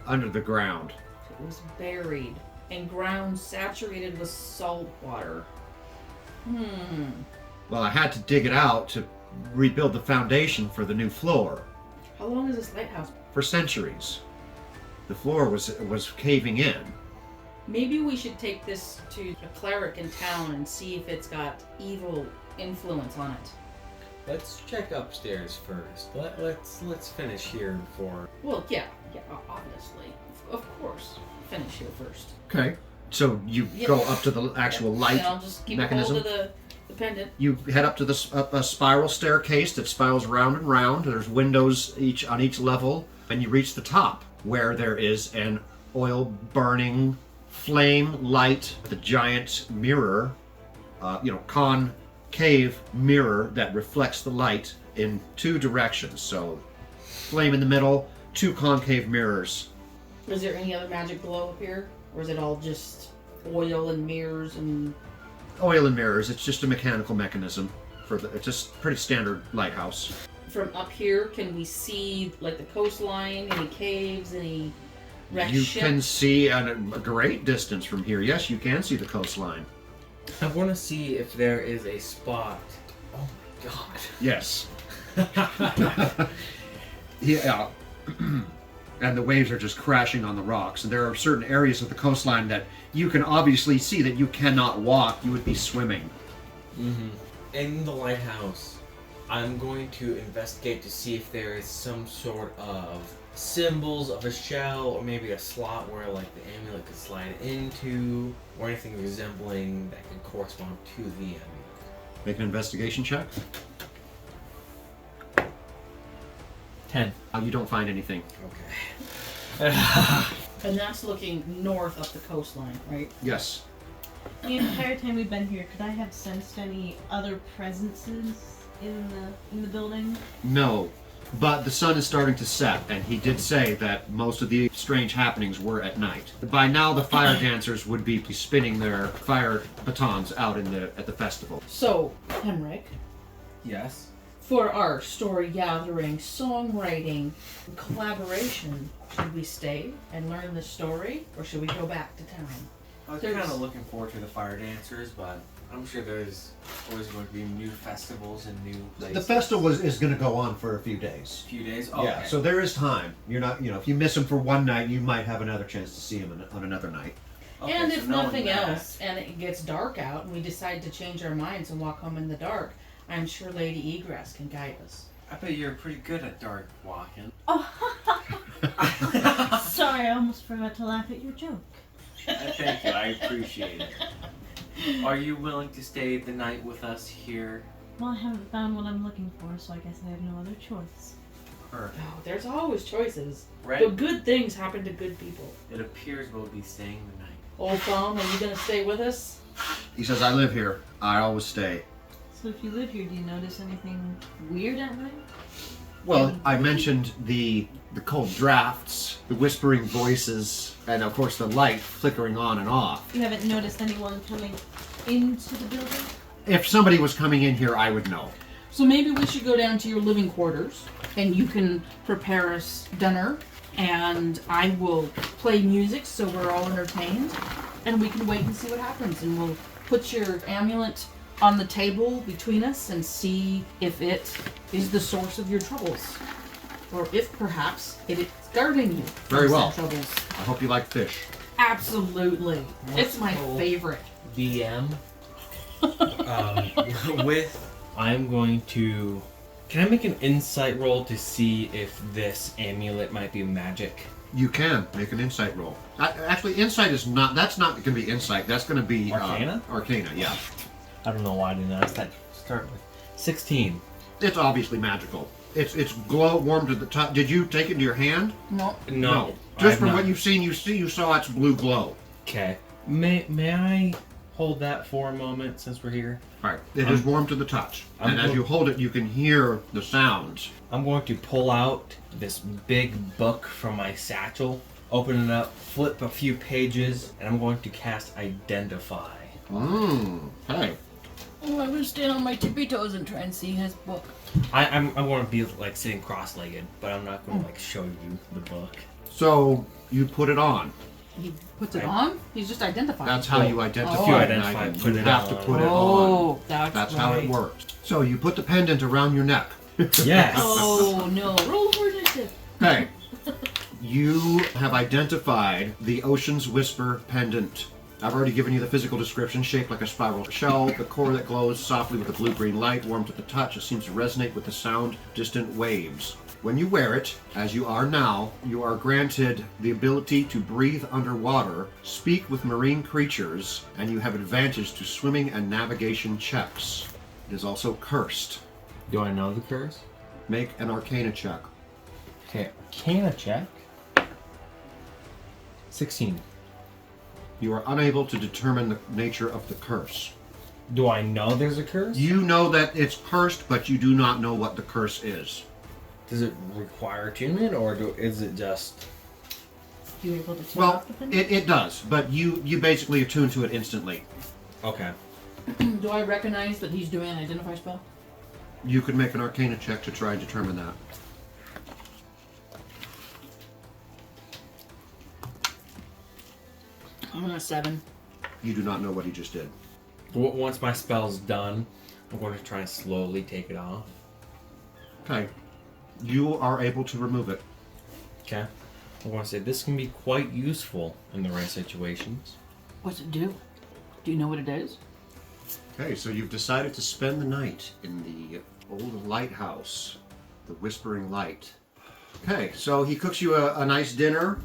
under the ground. It was buried in ground saturated with salt water. Well, I had to dig it out to rebuild the foundation for the new floor. How long is this lighthouse? For centuries. The floor was caving in. Maybe we should take this to a cleric in town and see if it's got evil influence on it. Let's check upstairs first. Let's finish here before. Well, yeah, obviously. Of course. Finish here first. Okay. So you go up to the actual light And I'll just keep mechanism. hold of the pendant. You head up to a spiral staircase that spirals round and round. There's windows on each level, and you reach the top, where there is an oil-burning flame light, the giant mirror, concave mirror that reflects the light in two directions. So, flame in the middle, two concave mirrors. Is there any other magic glow up here? Or is it all just oil and mirrors and... Oil and mirrors. It's just a mechanical mechanism. It's just pretty standard lighthouse. From up here, can we see, like, the coastline, any caves, any wrecked You ships? can see at a great distance from here. Yes, you can see the coastline. I want to see if there is a spot. Oh my god. Yes. Yeah. And the waves are just crashing on the rocks. And there are certain areas of the coastline that you can obviously see that you cannot walk. You would be swimming. In the lighthouse, I'm going to investigate to see if there is some sort of symbols of a shell or maybe a slot where like the amulet could slide into or anything resembling that could correspond to the amulet. Make an investigation check. 10. You don't find anything. Okay. And that's looking north up the coastline, right? Yes. The entire time we've been here, could I have sensed any other presences in the building? No. But the sun is starting to set, and he did say that most of the strange happenings were at night. By now, the fire dancers would be spinning their fire batons out at the festival. So, Henrik, Yes. for our story gathering, songwriting, collaboration, should we stay and learn the story, or should we go back to town? I was There's- kind of looking forward to the fire dancers, but I'm sure there's always going to be new festivals and new places. The festival is going to go on for a few days. A few days? Yeah, Okay. so there is time. You're not, if you miss him for one night, you might have another chance to see him on another night. Okay, And so if knowing nothing that- else, and it gets dark out, and we decide to change our minds and walk home in the dark, I'm sure Lady Egress can guide us. I bet you're pretty good at dark walking. Sorry, I almost forgot to laugh at your joke. Thank you, I appreciate it. Are you willing to stay the night with us here? Well, I haven't found what I'm looking for, so I guess I have no other choice. Perfect. Oh, there's always choices. Right? But good things happen to good people. It appears we'll be staying the night. Old Thumb, are you going to stay with us? He says, I live here. I always stay. So if you live here, do you notice anything weird at night? Well, I mentioned the cold drafts, the whispering voices, and of course the light flickering on and off. You haven't noticed anyone coming into the building? If somebody was coming in here, I would know. So maybe we should go down to your living quarters, and you can prepare us dinner, and I will play music so we're all entertained, and we can wait and see what happens, and we'll put your amulet on the table between us and see if it is the source of your troubles, or if perhaps it is guarding you from Very said well. troubles. I hope you like fish. Absolutely, it's my Wonderful. favorite. DM. I'm going to. Can I make an insight roll to see if this amulet might be magic? You can make an insight roll. Actually, insight is not. That's not going to be insight. That's going to be Arcana? Arcana, yeah. I don't know why I didn't ask that to start with. 16. It's obviously magical. It's glow warm to the top. Did you take it into your hand? No. No. Just I've from not. what you've seen, you saw its blue glow. Okay. May I hold that for a moment since we're here? Right. It is warm to the touch. I'm And as go- you hold it, you can hear the sounds. I'm going to pull out this big book from my satchel, open it up, flip a few pages, and I'm going to cast Identify. Hey. Oh, I'm gonna stand on my tippy toes and try and see his book. I'm going to be like sitting cross-legged, but I'm not going to like show you the book. So you put it on. He puts it on? He's just identified. That's how you identify If you an identify, item. put You it have on. to put it on. Oh, That's how it works. So you put the pendant around your neck. Yes. Oh no! Roll for initiative. Okay. You have identified the Ocean's Whisper pendant. I've already given you the physical description, shaped like a spiral shell, the core that glows softly with a blue-green light, warm to the touch. It seems to resonate with the sound, distant waves. When you wear it, as you are now, you are granted the ability to breathe underwater, speak with marine creatures, and you have advantage to swimming and navigation checks. It is also cursed. Do I know the curse? Make an Arcana check. Okay, Arcana check. 16. You are unable to determine the nature of the curse. Do I know there's a curse? You know that it's cursed, but you do not know what the curse is. Does it require attunement, or is it just... You able to turn Well, off the pen? it does, but you basically attune to it instantly. Okay. Do I recognize that he's doing an identify spell? You could make an Arcana check to try and determine that. I'm on a 7. You do not know what he just did. Once my spell's done, I'm going to try and slowly take it off. Okay. You are able to remove it. Okay. I want to say this can be quite useful in the right situations. What's it do? Do you know what it is? Okay, so you've decided to spend the night in the old lighthouse, the Whispering Light. Okay, so he cooks you a nice dinner.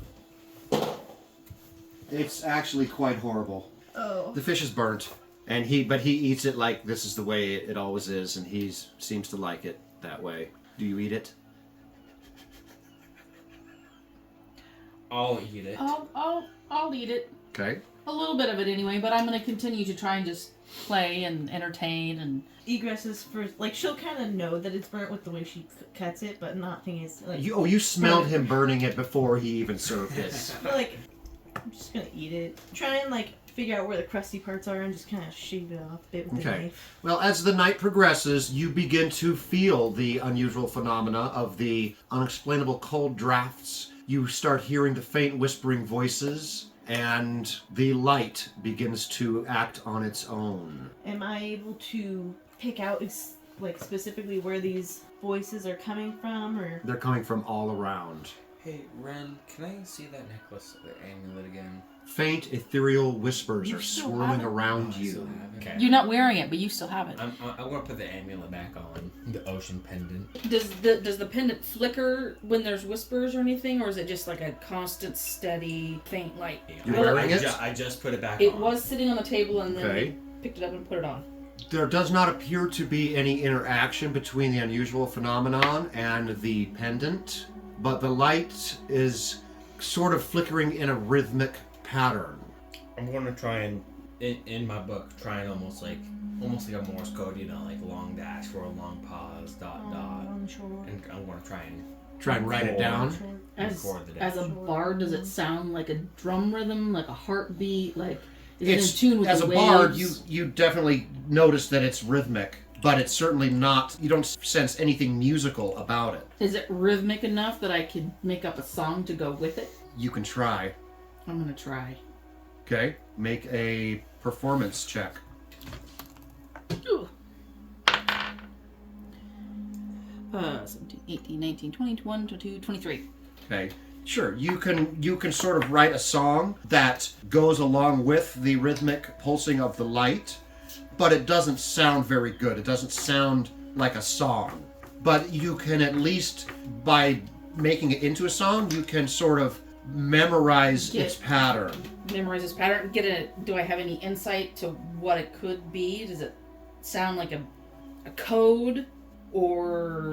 It's actually quite horrible. Oh. The fish is burnt, and he eats it like this is the way it always is, and he seems to like it that way. Do you eat it? I'll eat it. I'll eat it. Okay. A little bit of it anyway, but I'm going to continue to try and just play and entertain and... Egress is first, like, she'll kind of know that it's burnt with the way she cuts it, but not thing is, like... You smelled him burning it before he even served it. But, like, I'm just gonna eat it. Try and, like, figure out where the crusty parts are and just kind of shave it off a bit with the Okay. knife. Well, as the night progresses, you begin to feel the unusual phenomena of the unexplainable cold drafts. You start hearing the faint whispering voices, and the light begins to act on its own. Am I able to pick out, like, specifically where these voices are coming from, or... They're coming from all around. Hey, Ren, can I see that necklace, the amulet again? Faint ethereal whispers You are still swirling have it? around Oh, I still you. have it. Okay. You're not wearing it, but you still have it. I'm going to put the amulet back on. The ocean pendant. Does the pendant flicker when there's whispers or anything, or is it just like a constant, steady, faint light? You're wearing it? I just put it back It on. was sitting on the table, and then Okay. we picked it up and put it on. There does not appear to be any interaction between the unusual phenomenon and the pendant, but the light is sort of flickering in a rhythmic pattern. I'm going to try and, in my book, try and almost like a Morse code, like long dash for a long pause, dot, dot. I'm sure. And I'm going to try and Try and write it down. As record the a dash. bard, does it sound like a drum rhythm, like a heartbeat, like is It's, it in tune with as the a waves? bard, you definitely notice that it's rhythmic, but it's certainly not, you don't sense anything musical about it. Is it rhythmic enough that I could make up a song to go with it? You can try. I'm gonna try. Okay, make a performance check. Ooh. 17, 18, 19, 20, 21, 22, 23. Okay. Sure, you can sort of write a song that goes along with the rhythmic pulsing of the light, but it doesn't sound very good. It doesn't sound like a song. But you can at least, by making it into a song, you can sort of memorize its pattern. Memorize this pattern. Do I have any insight to what it could be? Does it sound like a code, or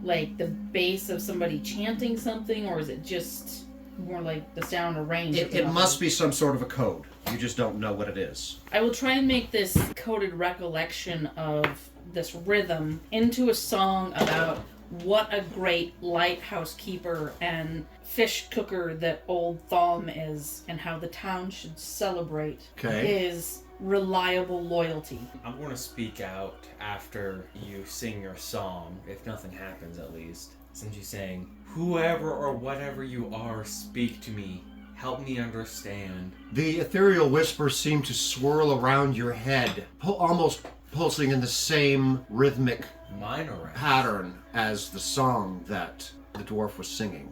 like the bass of somebody chanting something, or is it just more like the sound or range? It must be some sort of a code. You just don't know what it is. I will try and make this coded recollection of this rhythm into a song about what a great lighthouse keeper and fish cooker that Old Thumb is, and how the town should celebrate Okay. his reliable loyalty. I'm going to speak out after you sing your song, if nothing happens at least. Since you're saying, whoever or whatever you are, speak to me. Help me understand. The ethereal whispers seem to swirl around your head, almost pulsing in the same rhythmic Mine are right. pattern as the song that the dwarf was singing.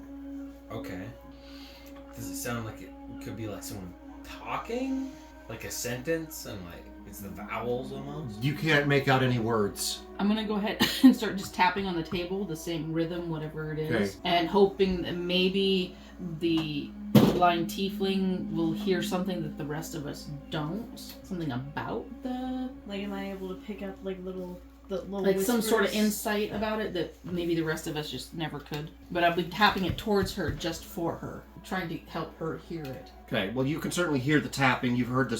Okay. Does it sound like it could be like someone talking? Like a sentence and like it's the vowels almost? You can't make out any words. I'm gonna go ahead and start just tapping on the table, the same rhythm, whatever it is, Okay. and hoping that maybe the blind tiefling will hear something that the rest of us don't. Something about the, Like, am I able to pick up like little like some sort of whispers? insight about it that maybe the rest of us just never could. But I'll be tapping it towards her just for her, trying to help her hear it. Okay, well, you can certainly hear the tapping. You've heard the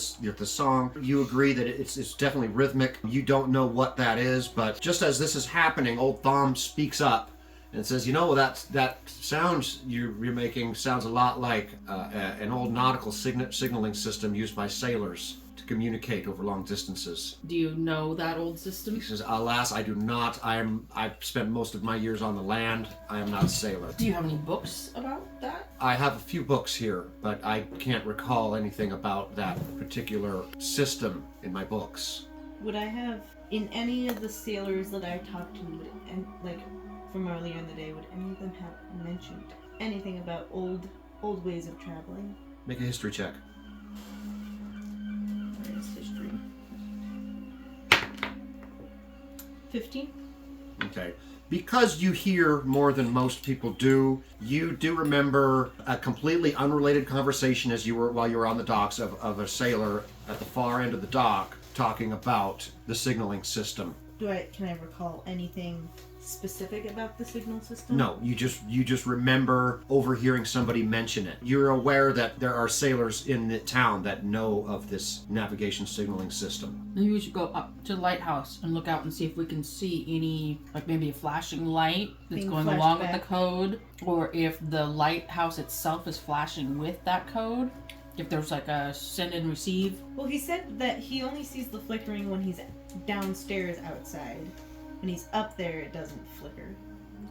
song. You agree that it's definitely rhythmic. You don't know what that is, but just as this is happening, Old Thom speaks up and says, that sounds you're making sounds a lot like an old nautical signaling system used by sailors to communicate over long distances. Do you know that old He system? says, alas, I do not. I've spent most of my years on the land. I am not a sailor. Do you have any books about that? I have a few books here, but I can't recall anything about that particular system in my books. Would I have in any of the sailors that I talked to, and like from earlier in the day, would any of them have mentioned anything about old ways of traveling? Make a history check. Where is history? 15. Okay. Because you hear more than most people do, you do remember a completely unrelated conversation while you were on the docks of a sailor at the far end of the dock talking about the signaling system. Can I recall anything specific about the signal system? No, you just remember overhearing somebody mention it. You're aware that there are sailors in the town that know of this navigation signaling system. Maybe we should go up to the lighthouse and look out and see if we can see any, like maybe a flashing light that's Being going flashed along with back. the code, or if the lighthouse itself is flashing with that code. If there's like a send and receive. Well, he said that he only sees the flickering when he's downstairs outside. When he's up there, it doesn't flicker.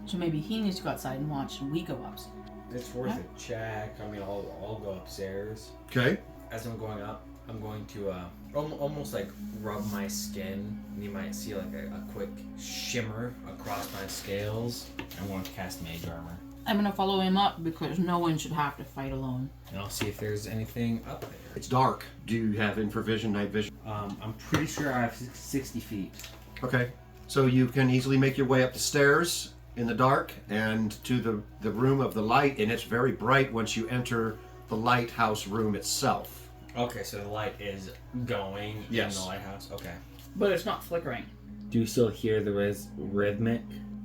So maybe he needs to go outside and watch, and we go upstairs. It's worth a check. I mean, I'll go upstairs. Okay. As I'm going up, I'm going to almost like rub my skin. And you might see like a quick shimmer across my scales. I'm going to cast Mage Armor. I'm gonna follow him up because no one should have to fight alone. And I'll see if there's anything up there. It's dark. Do you have infravision, night vision? I'm pretty sure I have 60 feet. Okay. So you can easily make your way up the stairs in the dark and to the room of the light, and it's very bright once you enter the lighthouse room itself. Okay, so the light is going Yes. in the lighthouse. Okay. But it's not flickering. Do you still hear the rhythmic?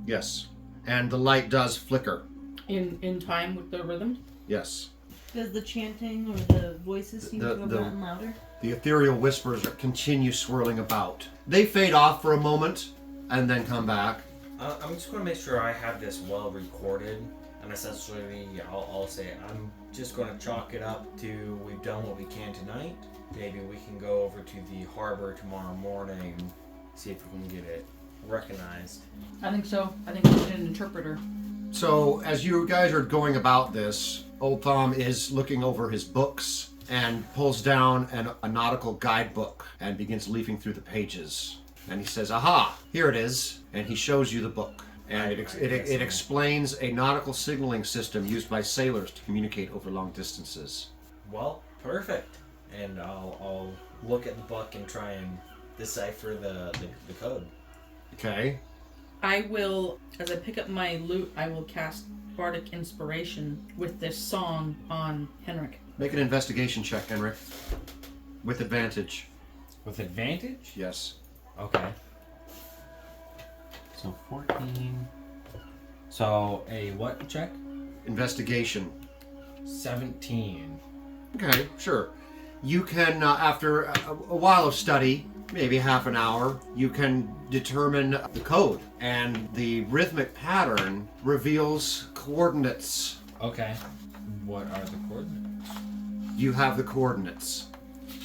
Yes. And the light does flicker. In time with the rhythm? Yes. Does the chanting or the voices seem to have The- gotten louder? The ethereal whispers continue swirling about. They fade off for a moment and then come back. I'm just going to make sure I have this well recorded. And essentially, I'll say I'm just going to chalk it up to we've done what we can tonight. Maybe we can go over to the harbor tomorrow morning, see if we can get it recognized. I think so. I think we need an interpreter. So as you guys are going about this, Old Thom is looking over his books and pulls down a nautical guidebook and begins leafing through the pages. And he says, aha, here it is. And he shows you the book. And it explains a nautical signaling system used by sailors to communicate over long distances. Well, perfect. And I'll look at the book and try and decipher the code. Okay. I will, as I pick up my lute, I will cast Bardic Inspiration with this song on Henrik. Make an investigation check, Henrik. With advantage. With advantage? Yes. Okay. So 14. So a what check? Investigation. 17. Okay, sure. You can, after a while of study, maybe half an hour, you can determine the code. And the rhythmic pattern reveals coordinates. Okay. What are the coordinates? You have the coordinates.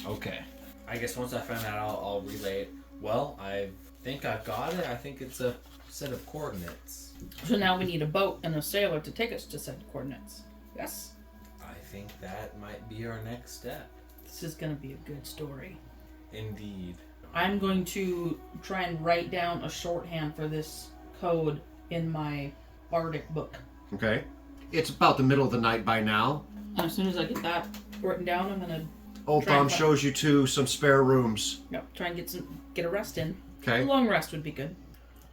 Okay. I guess once I find that out, I'll relay it. Well, I think I've got it. I think it's a set of coordinates. So now we need a boat and a sailor to take us to said coordinates. Yes? I think that might be our next step. This is going to be a good story. Indeed. I'm going to try and write down a shorthand for this code in my bardic book. Okay. It's about the middle of the night by now. And as soon as I get that written down, I'm going to Old Try Thom and- shows you to some spare rooms. try and get a rest in. Okay. A long rest would be good.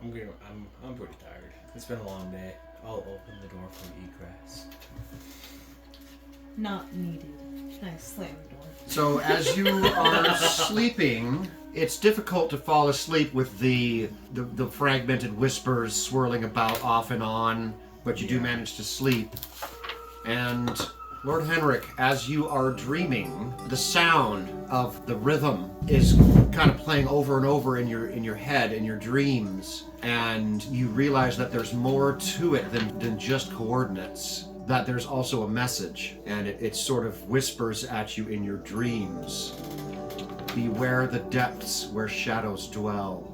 I'm pretty tired. It's been a long day. I'll open the door for egress. Not needed. I slam the door. So as you are sleeping, it's difficult to fall asleep with the fragmented whispers swirling about off and on, but you do manage to sleep. And Lord Henrik, as you are dreaming, the sound of the rhythm is kind of playing over and over in your head, in your dreams, and you realize that there's more to it than just coordinates. That there's also a message, and it sort of whispers at you in your dreams. Beware the depths where shadows dwell.